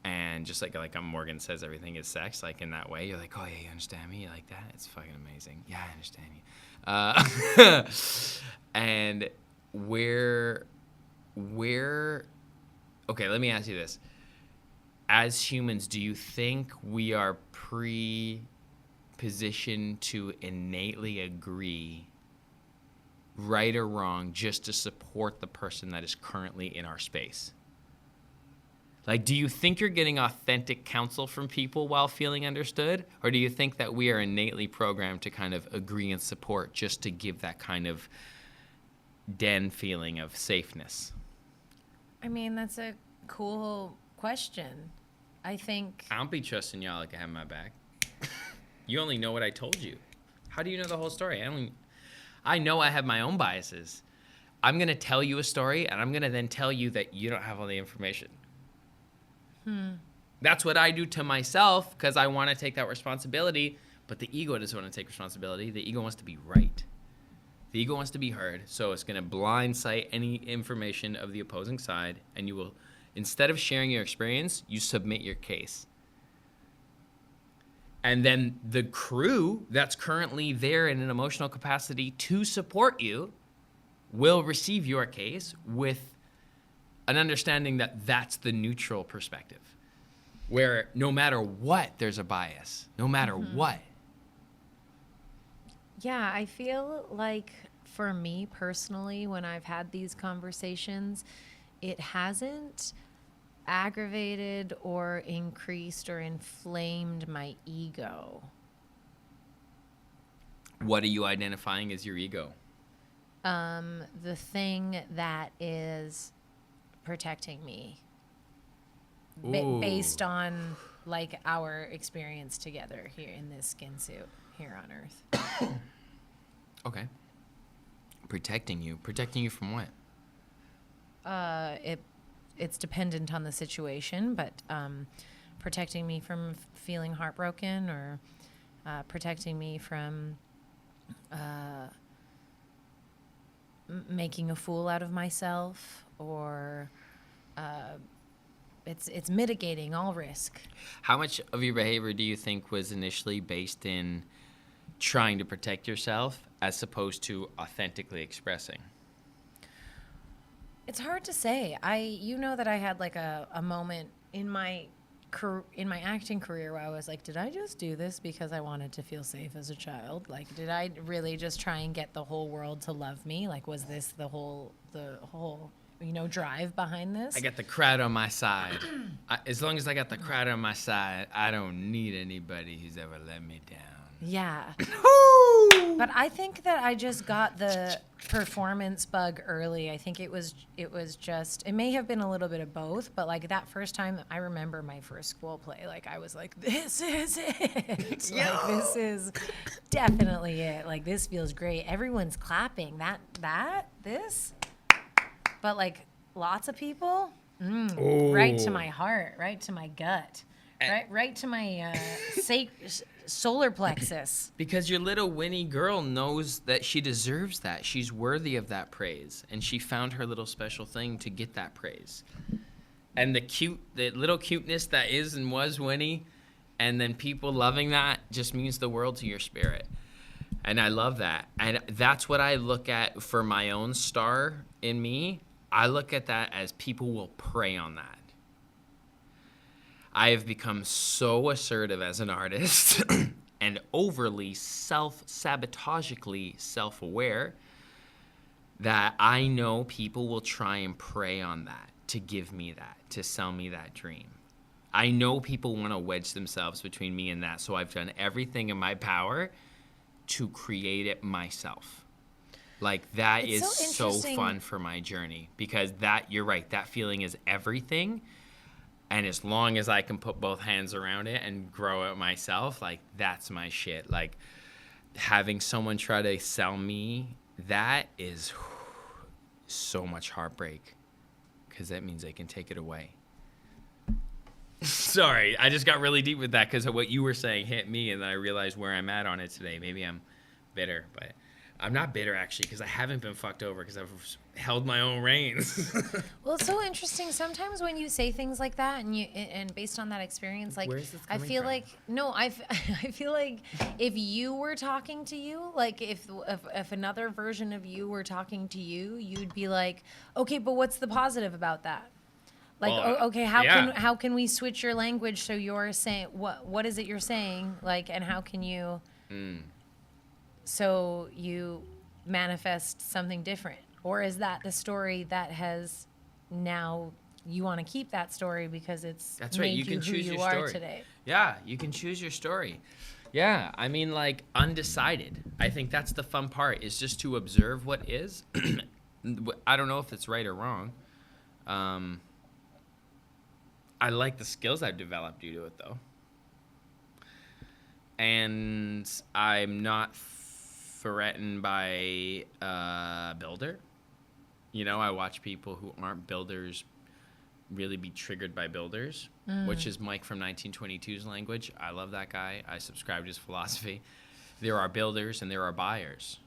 And just like Morgan says, everything is sex. Like in that way, you're like, oh yeah, you understand me? You like that? It's fucking amazing. Yeah, I understand you. And okay, let me ask you this. As humans, do you think we are pre-positioned to innately agree, right or wrong, just to support the person that is currently in our space? Like, do you think you're getting authentic counsel from people while feeling understood? Or do you think that we are innately programmed to kind of agree and support just to give that kind of den feeling of safeness? I mean, that's a cool question. I think I don't be trusting y'all like I have my back. You only know what I told you. How do you know the whole story? I know I have my own biases. I'm going to tell you a story, and I'm going to then tell you that you don't have all the information. That's what I do to myself because I want to take that responsibility, but the ego doesn't want to take responsibility. The ego wants to be right. The ego wants to be heard, so it's going to blindside any information of the opposing side, and you will, instead of sharing your experience, you submit your case. And then the crew that's currently there in an emotional capacity to support you will receive your case with an understanding that that's the neutral perspective, where no matter what, there's a bias, no matter what. Yeah, I feel like for me personally, when I've had these conversations, it hasn't aggravated or increased or inflamed my ego. What are you identifying as your ego? The thing that is protecting me based on like our experience together here in this skin suit here on Earth. Okay. Protecting you from what? It's dependent on the situation, but protecting me from feeling heartbroken, or protecting me from making a fool out of myself, or it's mitigating all risk. How much of your behavior do you think was initially based in trying to protect yourself as opposed to authentically expressing? It's hard to say. You know that I had like a moment in my acting career where I was like, did I just do this because I wanted to feel safe as a child? Like, did I really just try and get the whole world to love me? Like, was this the whole drive behind this? I got the crowd on my side. As long as I got the crowd on my side, I don't need anybody who's ever let me down. Yeah. But I think that I just got the performance bug early. I think it was just, it may have been a little bit of both, but like that first time, I remember my first school play, like I was like, this is it. Like, this is definitely it. Like, this feels great. Everyone's clapping. This. But like lots of people, right to my heart, right to my gut, right to my solar plexus. Because your little Winnie girl knows that she deserves that. She's worthy of that praise. And she found her little special thing to get that praise. And the little cuteness that is and was Winnie, and then people loving that just means the world to your spirit. And I love that. And that's what I look at for my own star in me. I look at that as people will prey on that. I have become so assertive as an artist and overly self-sabotagically self-aware that I know people will try and prey on that to give me that, to sell me that dream. I know people want to wedge themselves between me and that, so I've done everything in my power to create it myself. Like, that It's is so so fun for my journey, because you're right, that feeling is everything. And as long as I can put both hands around it and grow it myself, like, that's my shit. Like, having someone try to sell me, that is so much heartbreak, because that means they can take it away. Sorry, I just got really deep with that because of what you were saying hit me, and then I realized where I'm at on it today. Maybe I'm bitter, but I'm not bitter, actually, because I haven't been fucked over because I've held my own reins. Well, it's so interesting. Sometimes when you say things like that, and based on that experience, like, Where's this I coming feel from? like I feel like if you were talking to you, like if another version of you were talking to you, you'd be like, okay, but what's the positive about that? Like, Well, okay, how can we switch your language so you're saying what is it you're saying, like, and how can you so you manifest something different? Or is that the story that has now you want to keep that story because it's That's made right. You can who choose you your are story today? Yeah, you can choose your story. Yeah, I mean, like, undecided. I think that's the fun part, is just to observe what is. I don't know if it's right or wrong. I like the skills I've developed due to it, though. And I'm not threatened by a builder. You know, I watch people who aren't builders really be triggered by builders, which is Mike from 1922's language. I love that guy. I subscribe to his philosophy. There are builders and there are buyers.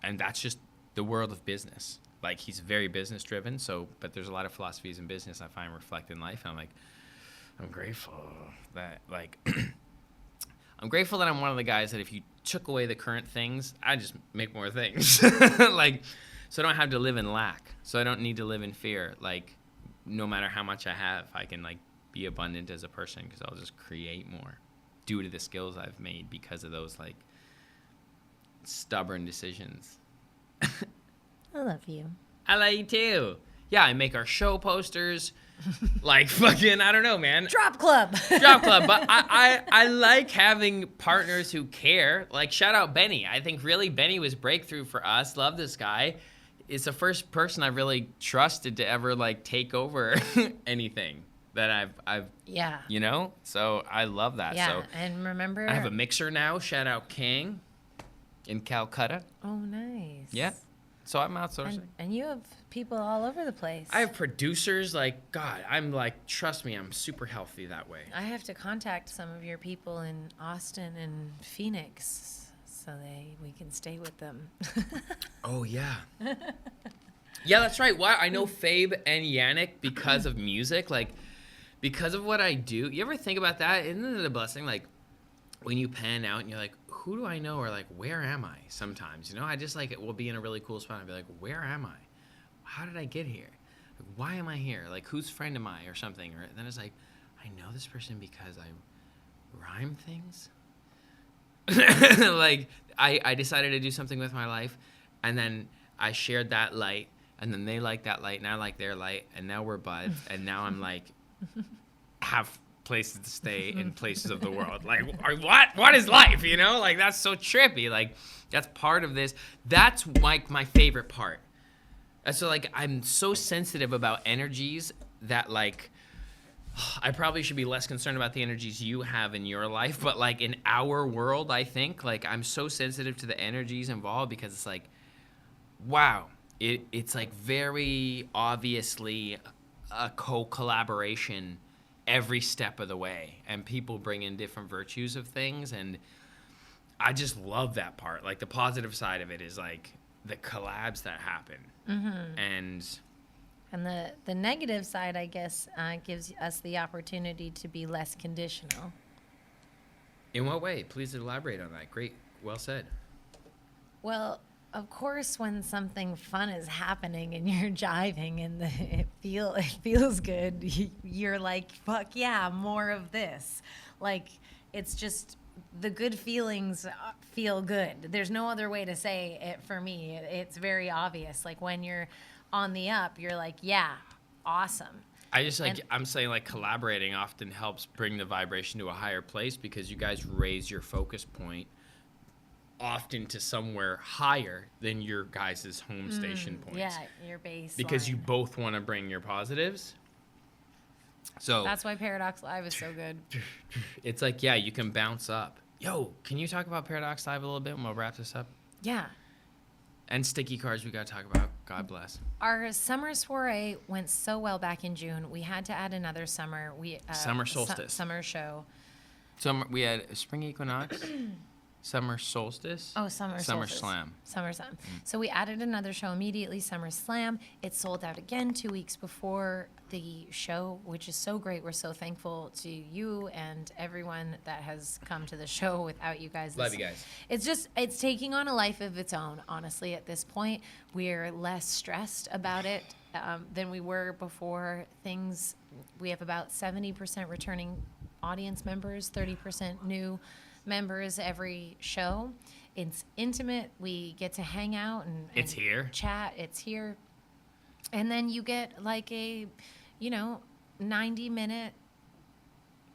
And that's just the world of business. Like, he's very business driven, but there's a lot of philosophies in business I find reflect in life. And I'm like, I'm grateful that, like, I'm grateful that I'm one of the guys that if you took away the current things, I just make more things. Like, so I don't have to live in lack. So I don't need to live in fear. Like, no matter how much I have, I can, like, be abundant as a person because I'll just create more due to the skills I've made because of those, like, stubborn decisions. I love you. I love you too. Yeah, I make our show posters. Like, fucking, I don't know, man. Drop Club. Drop Club. But I like having partners who care. Like, shout out Benny. I think really Benny was breakthrough for us. Love this guy. It's the first person I've really trusted to ever, like, take over anything that I've Yeah. You know? So I love that. Yeah, So and remember, I have a mixer now. Shout out King in Calcutta. oh, nice. Yeah. So I'm outsourcing. And you have people all over the place. I have producers, like, God, I'm like, trust me, I'm super healthy that way. I have to contact some of your people in Austin and Phoenix so we can stay with them. Oh, yeah. Yeah, that's right. Why I know Fabe and Yannick because of music, like because of what I do. You ever think about that? Isn't it a blessing? Like when you pan out and you're like, who do I know? Or like, where am I? Sometimes, you know, I just like will be in a really cool spot and be like, where am I? How did I get here? Like, why am I here? Like, whose friend am I or something? Or then it's like, I know this person because I rhyme things. Like I decided to do something with my life, and then I shared that light, and then they like that light, and I like their light, and now we're buds, and now I'm like have places to stay in places of the world. Like what is life, you know? Like that's so trippy. Like that's part of this. That's like my favorite part. And so like I'm so sensitive about energies that like I probably should be less concerned about the energies you have in your life, but like in our world, I think like I'm so sensitive to the energies involved because it's like, wow, it's like very obviously a collaboration every step of the way, and people bring in different virtues of things, and I just love that part. Like the positive side of it is like the collabs that happen, and the negative side, I guess, gives us the opportunity to be less conditional. in what way? Please elaborate on that. Great, well said. Well, of course, when something fun is happening and you're jiving and it feels good, you're like, fuck yeah, more of this. Like, it's just the good feelings feel good. There's no other way to say it for me. It's very obvious. Like when you're on the up, you're like, yeah, awesome. I just like, I'm saying like collaborating often helps bring the vibration to a higher place because you guys raise your focus point often to somewhere higher than your guys' home station points. Yeah, your base. Because you both want to bring your positives. So that's why Paradox Live is so good. It's like, yeah, you can bounce up. Yo, can you talk about Paradox Live a little bit and we'll wrap this up? Yeah. And sticky cards we got to talk about. God bless. Our summer soiree went so well back in June. We had to add another summer. Summer solstice. Summer show. We had spring equinox. Summer solstice. Oh, summer solstice. Slam. Summer Slam. So we added another show immediately, Summer Slam. It sold out again 2 weeks before the show, which is so great. We're so thankful to you and everyone that has come to the show. Without you guys. Love you guys. It's taking on a life of its own, honestly, at this point. We're less stressed about it than we were before. We have about 70% returning audience members, 30% new members every show. It's intimate. We get to hang out and it's here. Chat. It's here. And then you get like a, 90-minute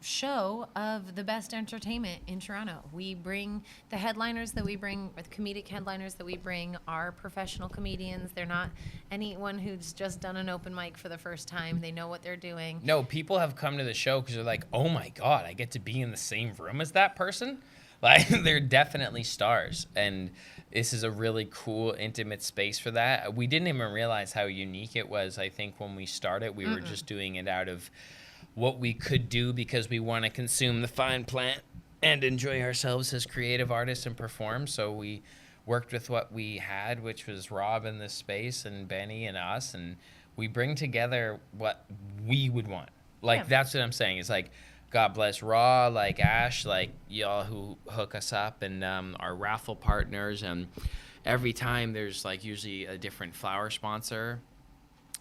show of the best entertainment in Toronto. We bring the headliners that we bring, or the comedic headliners that we bring, are professional comedians. They're not anyone who's just done an open mic for the first time. They know what they're doing. No, people have come to the show because they're like, oh my God, I get to be in the same room as that person. Like, they're definitely stars. And this is a really cool, intimate space for that. We didn't even realize how unique it was. I think when we started, we were just doing it out of what we could do because we want to consume the fine plant and enjoy ourselves as creative artists and perform. So we worked with what we had, which was Rob in this space and Benny and us, and we bring together what we would want. Like, that's what I'm saying. It's like, God bless Raw, like Ash, like y'all who hook us up, and our raffle partners. And every time there's like usually a different flower sponsor.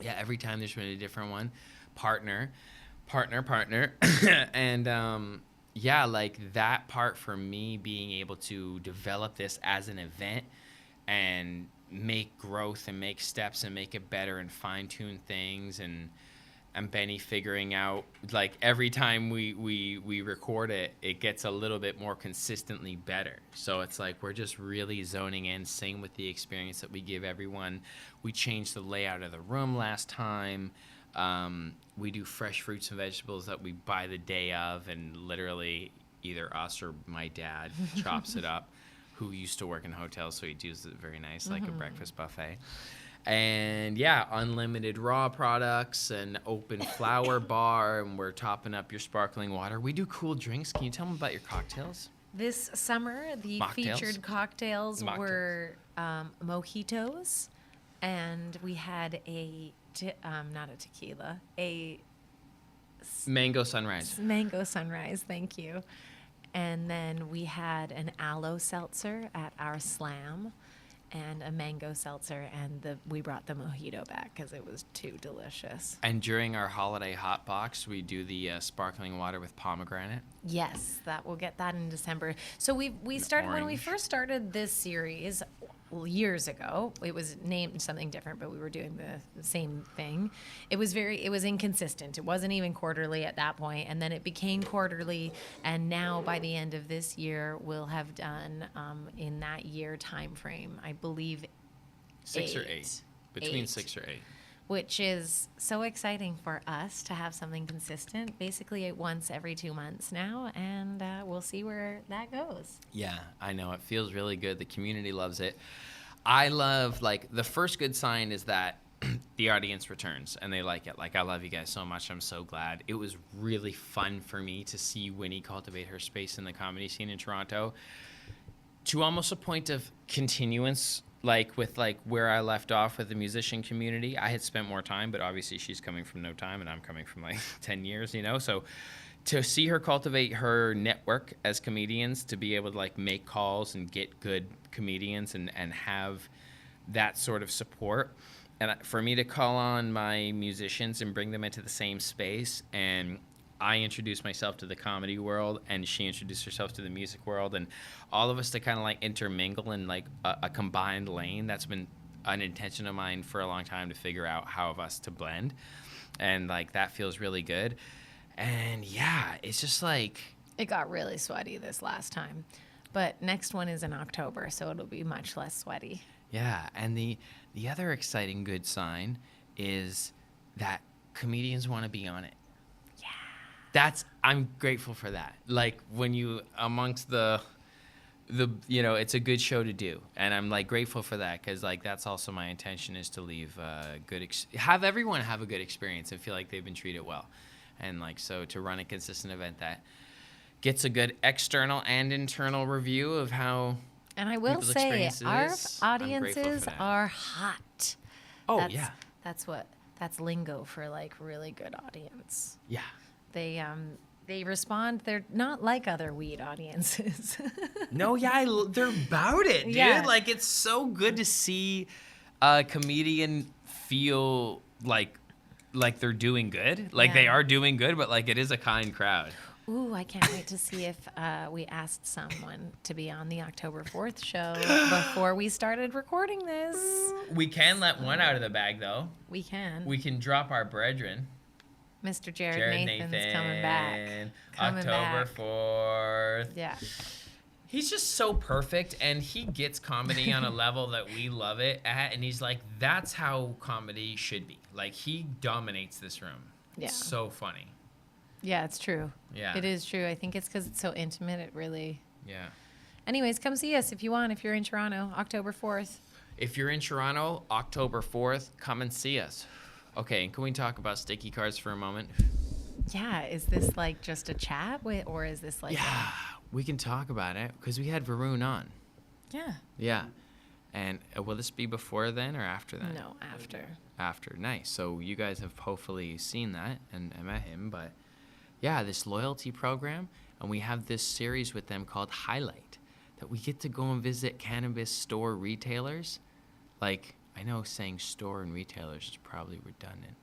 Yeah, every time there's been a different one. Partner. And yeah, like that part for me, being able to develop this as an event and make growth and make steps and make it better and fine-tune things, and Benny figuring out, like, every time we record it, it gets a little bit more consistently better. So it's like we're just really zoning in, same with the experience that we give everyone. We changed the layout of the room last time. We do fresh fruits and vegetables that we buy the day of, and literally either us or my dad chops it up, who used to work in hotels, so he does it very nice, like a breakfast buffet. And yeah, unlimited raw products and open flower bar, and we're topping up your sparkling water. We do cool drinks. Can you tell them about your cocktails? This summer, the Mocktails? featured cocktails were mojitos, and we had not a tequila, a Mango sunrise. mango sunrise. Thank you. And then we had an aloe seltzer at our slam, and a mango seltzer, and we brought the mojito back because it was too delicious. And during our holiday hot box, we do the sparkling water with pomegranate. Yes, we'll get that in December. So we started when we orange. first started this series years ago. It was named something different, but we were doing the same thing. It was inconsistent. It wasn't even quarterly at that point, and then it became quarterly. And now by the end of this year, we'll have done in that year time frame, I believe, 6 or 8. Between 6 or 8. which is so exciting for us to have something consistent, basically once every 2 months now, and we'll see where that goes. Yeah, I know. It feels really good. The community loves it. I love, like, the first good sign is that the audience returns and they like it. Like, I love you guys so much. I'm so glad. It was really fun for me to see Winnie cultivate her space in the comedy scene in Toronto to almost a point of continuance, like with like where I left off with the musician community. I had spent more time, but obviously she's coming from no time and I'm coming from like 10 years, you know? So to see her cultivate her network as comedians, to be able to like make calls and get good comedians and have that sort of support. And for me to call on my musicians and bring them into the same space, and I introduced myself to the comedy world and she introduced herself to the music world, and all of us to kind of like intermingle in like a combined lane. That's been an intention of mine for a long time, to figure out how of us to blend. And like that feels really good. And yeah, it's just like, It got really sweaty this last time, but next one is in October, so it'll be much less sweaty. yeah. And the other exciting good sign is that comedians want to be on it. I'm grateful for that. Like when you amongst the you know, it's a good show to do, and I'm like grateful for that, because like that's also my intention, is to leave have everyone have a good experience and feel like they've been treated well, and like so to run a consistent event that gets a good external and internal review of how. And I will people's say, experiences, our I'm grateful for audiences that. are hot. Oh yeah, That's lingo for like really good audience. yeah. They respond. They're not like other weed audiences. No, yeah, they're about it, dude. Yeah. Like, it's so good to see a comedian feel like they're doing good. Like, they Yeah. are doing good, but, like, it is a kind crowd. Ooh, I can't wait to see if we asked someone to be on the October 4th show before we started recording this. We can let one out of the bag, though. We can. We can drop our brethren. Mr. Jared Nathan's coming back. Coming October back. 4th. Yeah. He's just so perfect, and he gets comedy on a level that we love it at, and he's like, that's how comedy should be. Like, he dominates this room. Yeah. It's so funny. Yeah, it's true. Yeah. It is true. I think it's because it's so intimate. It really. Yeah. Anyways, come see us if you want. If you're in Toronto, October 4th. If you're in Toronto, October 4th, come and see us. Okay, and can we talk about sticky cards for a moment? Yeah. Is this like just a chat or is this like? Yeah, we can talk about it, because we had Varun on. Yeah. Yeah. And will this be before then or after then? No, after. After. Nice. So you guys have hopefully seen that and met him. But yeah, this loyalty program, and we have this series with them called Highlight, that we get to go and visit cannabis store retailers. Like, I know saying store and retailers is probably redundant.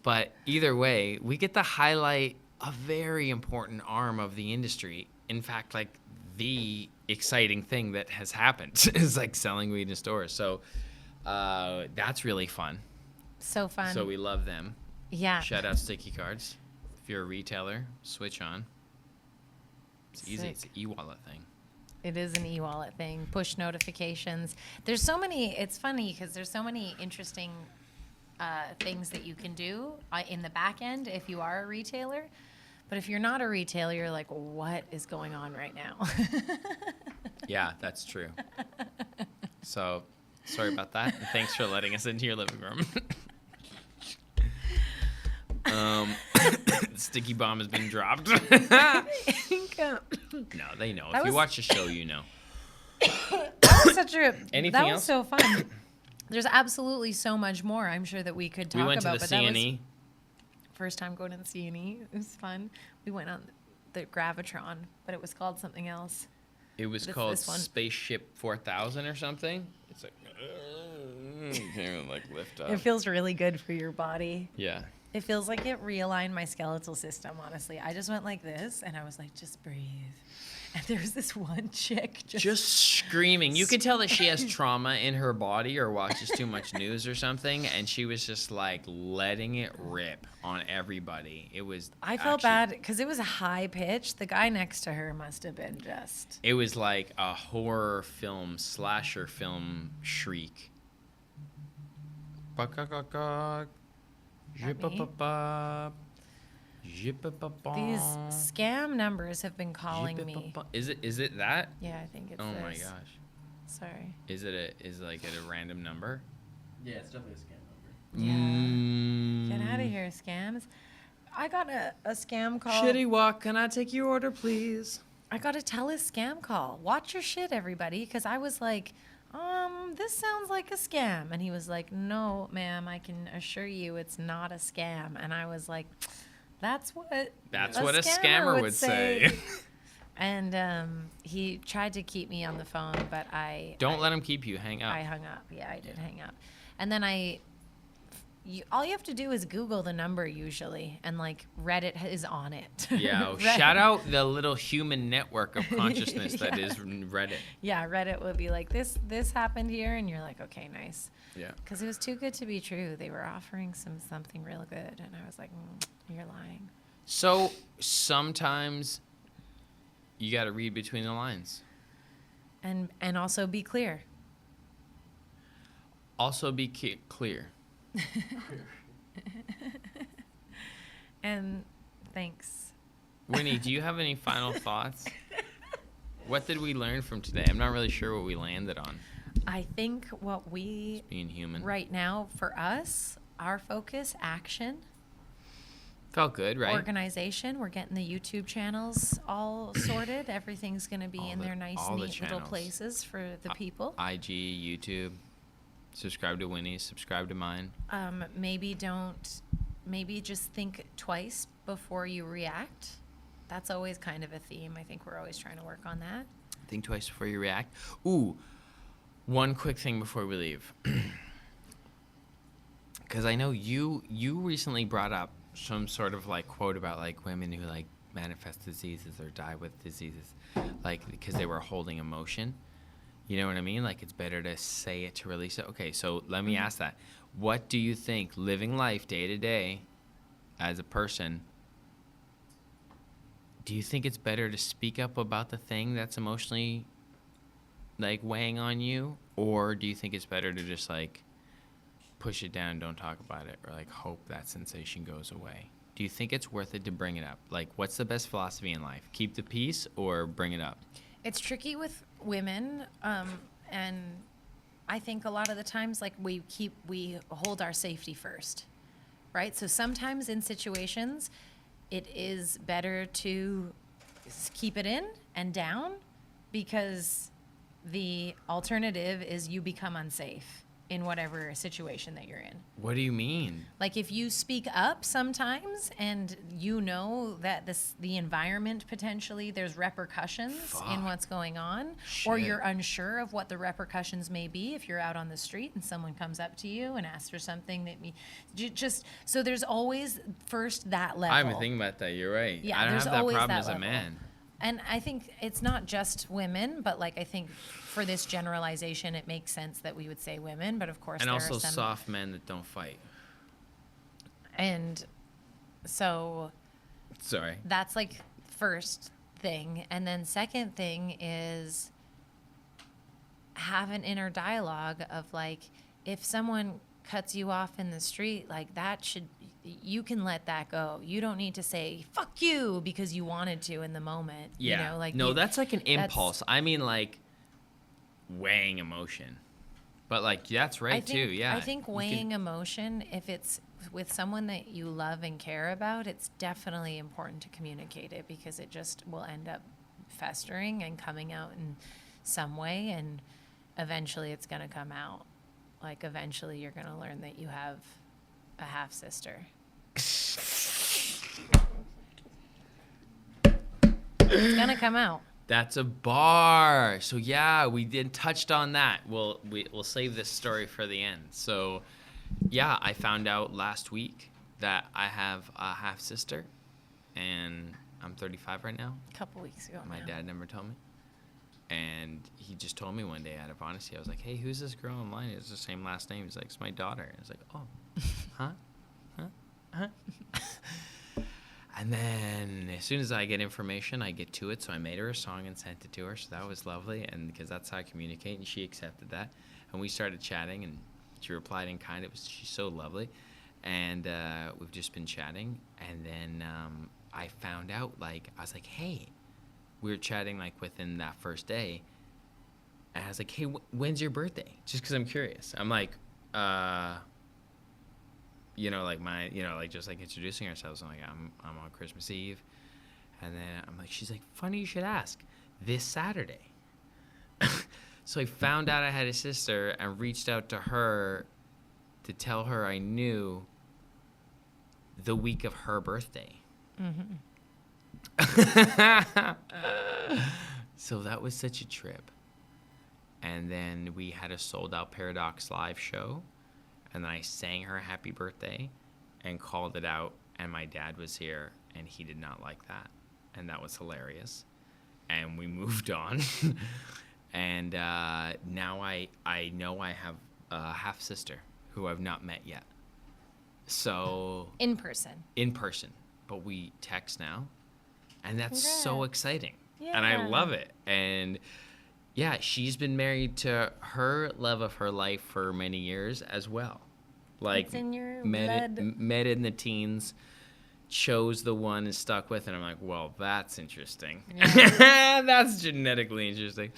But either way, we get to highlight a very important arm of the industry. In fact, like, the exciting thing that has happened is like selling weed in stores. So that's really fun. So fun. So we love them. Yeah. Shout out Sticky Cards. If you're a retailer, switch on. It's easy. Sick. It's an e-wallet thing. It is an e-wallet thing. Push notifications. There's so many. It's funny because there's so many interesting things that you can do in the back end if you are a retailer. But if you're not a retailer, you're like, what is going on right now? Yeah, that's true. So sorry about that. And thanks for letting us into your living room. Sticky bomb has been dropped. No, they know. If you was- watch the show, you know. That was such a. Anything that was else? so fun. There's absolutely so much more I'm sure that we could talk We went about. to the but that was CNE. first time going to the CNE. It was fun. We went on the Gravitron, but it was called something else. It was This- called this one. Spaceship 4000 or something. It's like, you can't even like lift up. It feels really good for your body. Yeah. It feels like it realigned my skeletal system, honestly. I just went like this, and I was like, just breathe. And there's this one chick Just screaming. You could tell that she has trauma in her body or watches too much news or something, and she was just like letting it rip on everybody. It was. I felt actually- bad because it was a high pitch. The guy next to her must have been just. It was like a horror film, slasher film shriek. These scam numbers have been calling me. Is it that? Yeah, I think it's Oh this. my gosh. Sorry. Is it like at a random number? Yeah, it's definitely a scam number. Yeah. Get out of here, scams. I got a scam call. Shitty Walk, can I take your order, please? I got a TELUS scam call. Watch your shit, everybody, because I was like, this sounds like a scam. And he was like, no, ma'am, I can assure you it's not a scam. And I was like, that's what a scammer would say. And he tried to keep me on the phone, but Don't let him keep you. Hang up. I hung up. Yeah, I did hang up. And then all you have to do is Google the number usually, and like Reddit is on it. Yeah, Reddit- shout out the little human network of consciousness that Yeah. is Reddit. Yeah, Reddit would be like, this happened here, and you're like, okay, nice. Yeah. Because it was too good to be true. They were offering something real good, and I was like, you're lying. So sometimes you got to read between the lines. And also be clear. Also be clear. And thanks. Winnie, do you have any final thoughts? What did we learn from today? I'm not really sure what we landed on. I think what we Being human. right now for us, our focus, action, Felt good, right? organization. We're getting the YouTube channels all sorted. Everything's going to be All in the- their nice, all the neat little channels. places for the people. IG, YouTube. Subscribe to Winnie's. Subscribe to mine. Maybe just think twice before you react. That's always kind of a theme. I think we're always trying to work on that. Think twice before you react. Ooh, one quick thing before we leave. Because I know you recently brought up some sort of like quote about like women who like manifest diseases or die with diseases, like because they were holding emotion. You know what I mean? Like it's better to say it to release it. Okay, so let me ask that. What do you think, living life day to day as a person, do you think it's better to speak up about the thing that's emotionally like weighing on you, or do you think it's better to just like push it down, don't talk about it, or like hope that sensation goes away? Do you think it's worth it to bring it up? Like, what's the best philosophy in life? Keep the peace or bring it up? It's tricky with women, and I think a lot of the times, like we hold our safety first, right? So sometimes in situations, it is better to keep it in and down, because the alternative is you become unsafe in whatever situation that you're in. What do you mean? Like if you speak up sometimes and you know that the environment potentially there's repercussions in Fuck. what's going on, or Shit. you're unsure of what the repercussions may be if you're out on the street and someone comes up to you and asks for something that just so there's always first that level. I haven't thinking about that. You're right. Yeah, I don't there's have that always problem that as a level. man. And I think it's not just women, but like I think for this generalization, it makes sense that we would say women. But of course, And there also are some. soft men that don't fight. And so Sorry. that's like first thing. And then second thing is have an inner dialogue of like, if someone cuts you off in the street, like you can let that go. You don't need to say fuck you because you wanted to in the moment. Yeah. You know, like no, you- that's like an that's- impulse. I mean, like weighing emotion. But like that's right too. Yeah. I think You weighing can- emotion, if it's with someone that you love and care about, it's definitely important to communicate it, because it just will end up festering and coming out in some way, and eventually it's going to come out. like eventually you're gonna learn that you have a half sister. It's gonna come out. That's a bar. So yeah, we did touched on that. We'll save this story for the end. So yeah, I found out last week that I have a half sister, and I'm 35 right now. A couple weeks ago. My now. dad never told me, and he just told me one day out of honesty. I was like, "Hey, who's this girl online? It's the same last name." He's like, "It's my daughter." And I was like, "Oh, huh?" And then as soon as I get information, I get to it. So I made her a song and sent it to her. So that was lovely. And because that's how I communicate. And she accepted that. And we started chatting. And she replied in kind. She's so lovely. And we've just been chatting. And then I found out, I was like, hey. We were chatting, within that first day. And I was like, hey, when's your birthday? Just because I'm curious. I'm like, just introducing ourselves. I'm like, I'm on Christmas Eve. And then I'm like, she's like, funny you should ask. This Saturday. So I found out I had a sister and reached out to her to tell her I knew the week of her birthday. Mm-hmm. So that was such a trip. And then we had a sold out Paradox live show. And then I sang her happy birthday and called it out. And my dad was here, and he did not like that. And that was hilarious. And we moved on. And now I know I have a half-sister who I've not met yet. So... In person. But we text now. And that's so exciting. Yeah. And I love it. And... yeah, she's been married to her love of her life for many years as well. It's in your met blood. in the teens, chose the one and stuck with it. I'm like, well, that's interesting. Yeah. That's genetically interesting.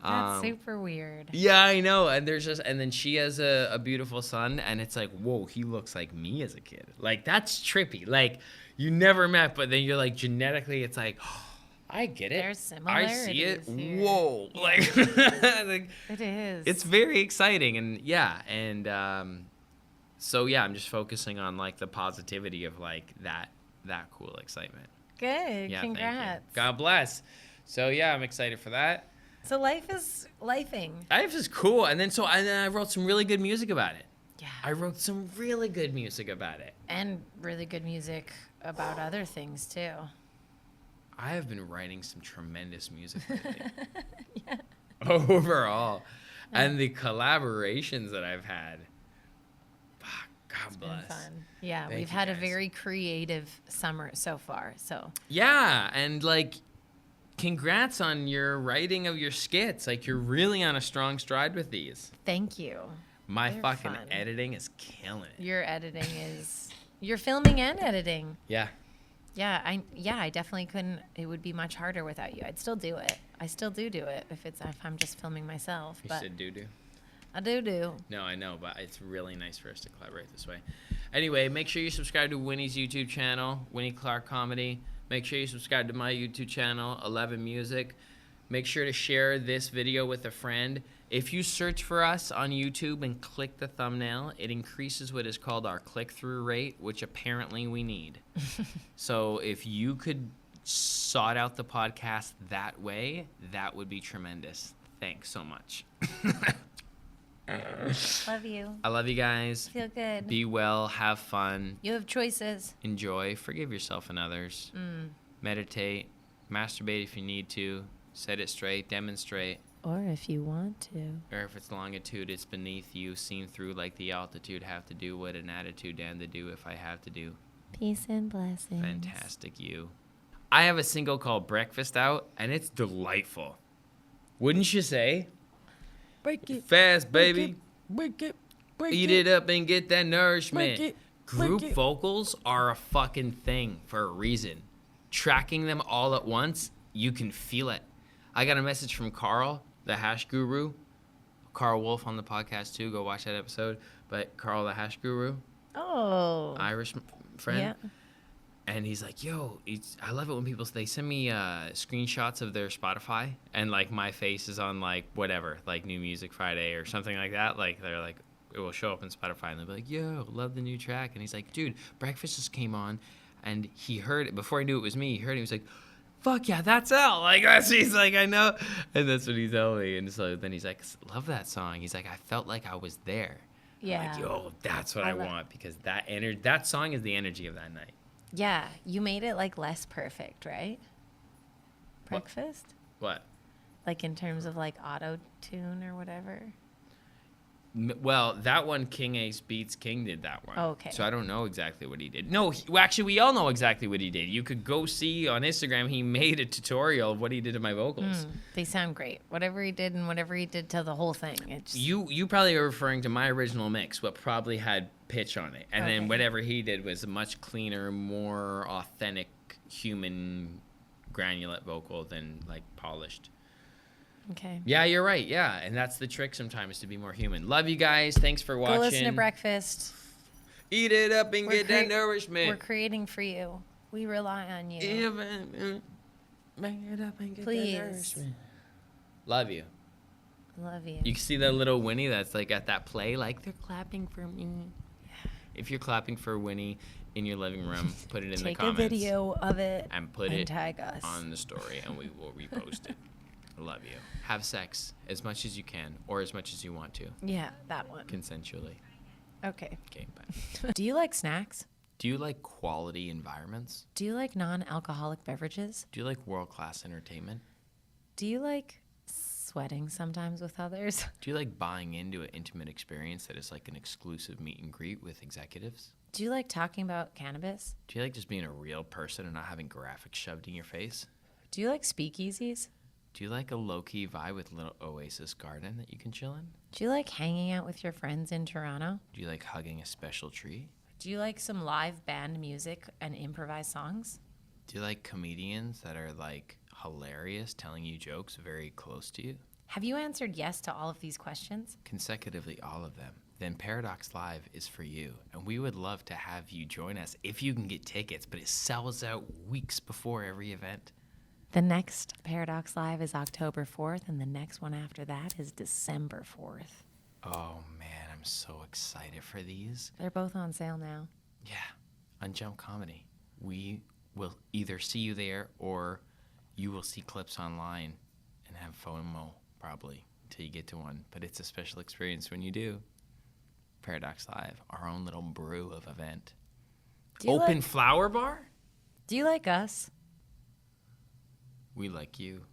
That's super weird. Yeah, I know. And then she has a beautiful son, and it's like, whoa, he looks like me as a kid. That's trippy. You never met, but then you're genetically, it's like, oh, I get it. There's I see it. similarities here. Whoa. It is. It's very exciting. And yeah. And so yeah, I'm just focusing on the positivity of that cool excitement. Good. Yeah. Congrats. Thank you. God bless. So yeah, I'm excited for that. So life is lifing. Life is cool. And then I wrote some really good music about it. Yeah. I wrote some really good music about it. And really good music about other things too. I have been writing some tremendous music lately. Yeah. Overall. And the collaborations that I've had. God bless. Been fun. Yeah, Thank we've you, had a guys. very creative summer so far. So Yeah, and congrats on your writing of your skits. You're really on a strong stride with these. thank you. My They're fucking fun. editing is killing it. Your editing is you're filming and editing. Yeah. Yeah, I definitely couldn't. It would be much harder without you. I'd still do it. I still do it if I'm just filming myself. You But said do. I do. No, I know, but it's really nice for us to collaborate this way. Anyway, make sure you subscribe to Winnie's YouTube channel, Winnie Clark Comedy. Make sure you subscribe to my YouTube channel, Ellevan Music. Make sure to share this video with a friend. If you search for us on YouTube and click the thumbnail, it increases what is called our click-through rate, which apparently we need. So if you could sort out the podcast that way, that would be tremendous. Thanks so much. Love you. I love you guys. Feel good. Be well. Have fun. You have choices. Enjoy. Forgive yourself and others. Meditate. Masturbate if you need to. Set it straight. Demonstrate. Or if you want to. Or if it's longitude, it's beneath you. Seen through like the altitude. Have to do what an attitude and to do if I have to do. Peace and blessings. Fantastic you. I have a single called Breakfast out, and it's delightful. Wouldn't you say? Break it. Fast, baby. Break it. Eat it up and get that nourishment. Break it. Group Break it. vocals are a fucking thing for a reason. Tracking them all at once, you can feel it. I got a message from Carl, the hash guru. Carl Wolf on the podcast too. Go watch that episode. But Carl, the hash guru, Oh. Irish friend. Yeah. And he's like, yo, I love it when they send me screenshots of their Spotify and my face is on whatever, New Music Friday or something like that. They're like, it will show up in Spotify, and they'll be like, "Yo, love the new track," and he's like, "Dude, Breakfast just came on," and he heard it before he knew it was me. He heard it, he was like, "Fuck yeah, that's Elle!" Like he's like, "I know," and that's what he told me. And so then he's like, "Love that song." He's like, "I felt like I was there." Yeah. I'm like, yo, that's what I want, because that song is the energy of that night. Yeah. You made it like less perfect, right? Breakfast? What? Like in terms of like auto tune or whatever? Well, that one, King Ace Beats King did that one. Oh, okay. So I don't know exactly what he did. No, well, actually, we all know exactly what he did. You could go see on Instagram, he made a tutorial of what he did to my vocals. They sound great. Whatever he did and whatever he did to the whole thing. It's You probably are referring to my original mix, what probably had pitch on it. And then Okay. whatever he did was a much cleaner, more authentic, human, granulate vocal than, like, polished. okay. Yeah, you're right. Yeah, and that's the trick sometimes, to be more human. Love you guys. Thanks for watching. Go listen to Breakfast. Eat it up and We're get that crea- nourishment. We're creating for you. We rely on you. Bang it up and get Please. that nourishment. Love you. Love you. You can see that little Winnie that's like at that play, like they're clapping for me. If you're clapping for Winnie in your living room, put it in the Take a comments. video of it and put and it tag us. on the story, and we will repost it. I love you. Have sex as much as you can, or as much as you want to, Yeah, that one. consensually. Okay. Okay, bye. Do you like snacks? Do you like quality environments? Do you like non-alcoholic beverages? Do you like world-class entertainment? Do you like sweating sometimes with others? Do you like buying into an intimate experience that is like an exclusive meet and greet with executives? Do you like talking about cannabis? Do you like just being a real person and not having graphics shoved in your face? Do you like speakeasies? Do you like a low-key vibe with a little oasis garden that you can chill in? Do you like hanging out with your friends in Toronto? Do you like hugging a special tree? Do you like some live band music and improvised songs? Do you like comedians that are like hilarious, telling you jokes very close to you? Have you answered yes to all of these questions? Consecutively, all of them. Then Paradox Live is for you, and we would love to have you join us if you can get tickets, but it sells out weeks before every event. The next Paradox Live is October 4th, and the next one after that is December 4th. Oh man, I'm so excited for these. They're both on sale now. Yeah, on Jump Comedy. We will either see you there or you will see clips online and have FOMO probably until you get to one. But it's a special experience when you do. Paradox Live, our own little brew of event. Do you Open like- flower bar? Do you like us? We like you.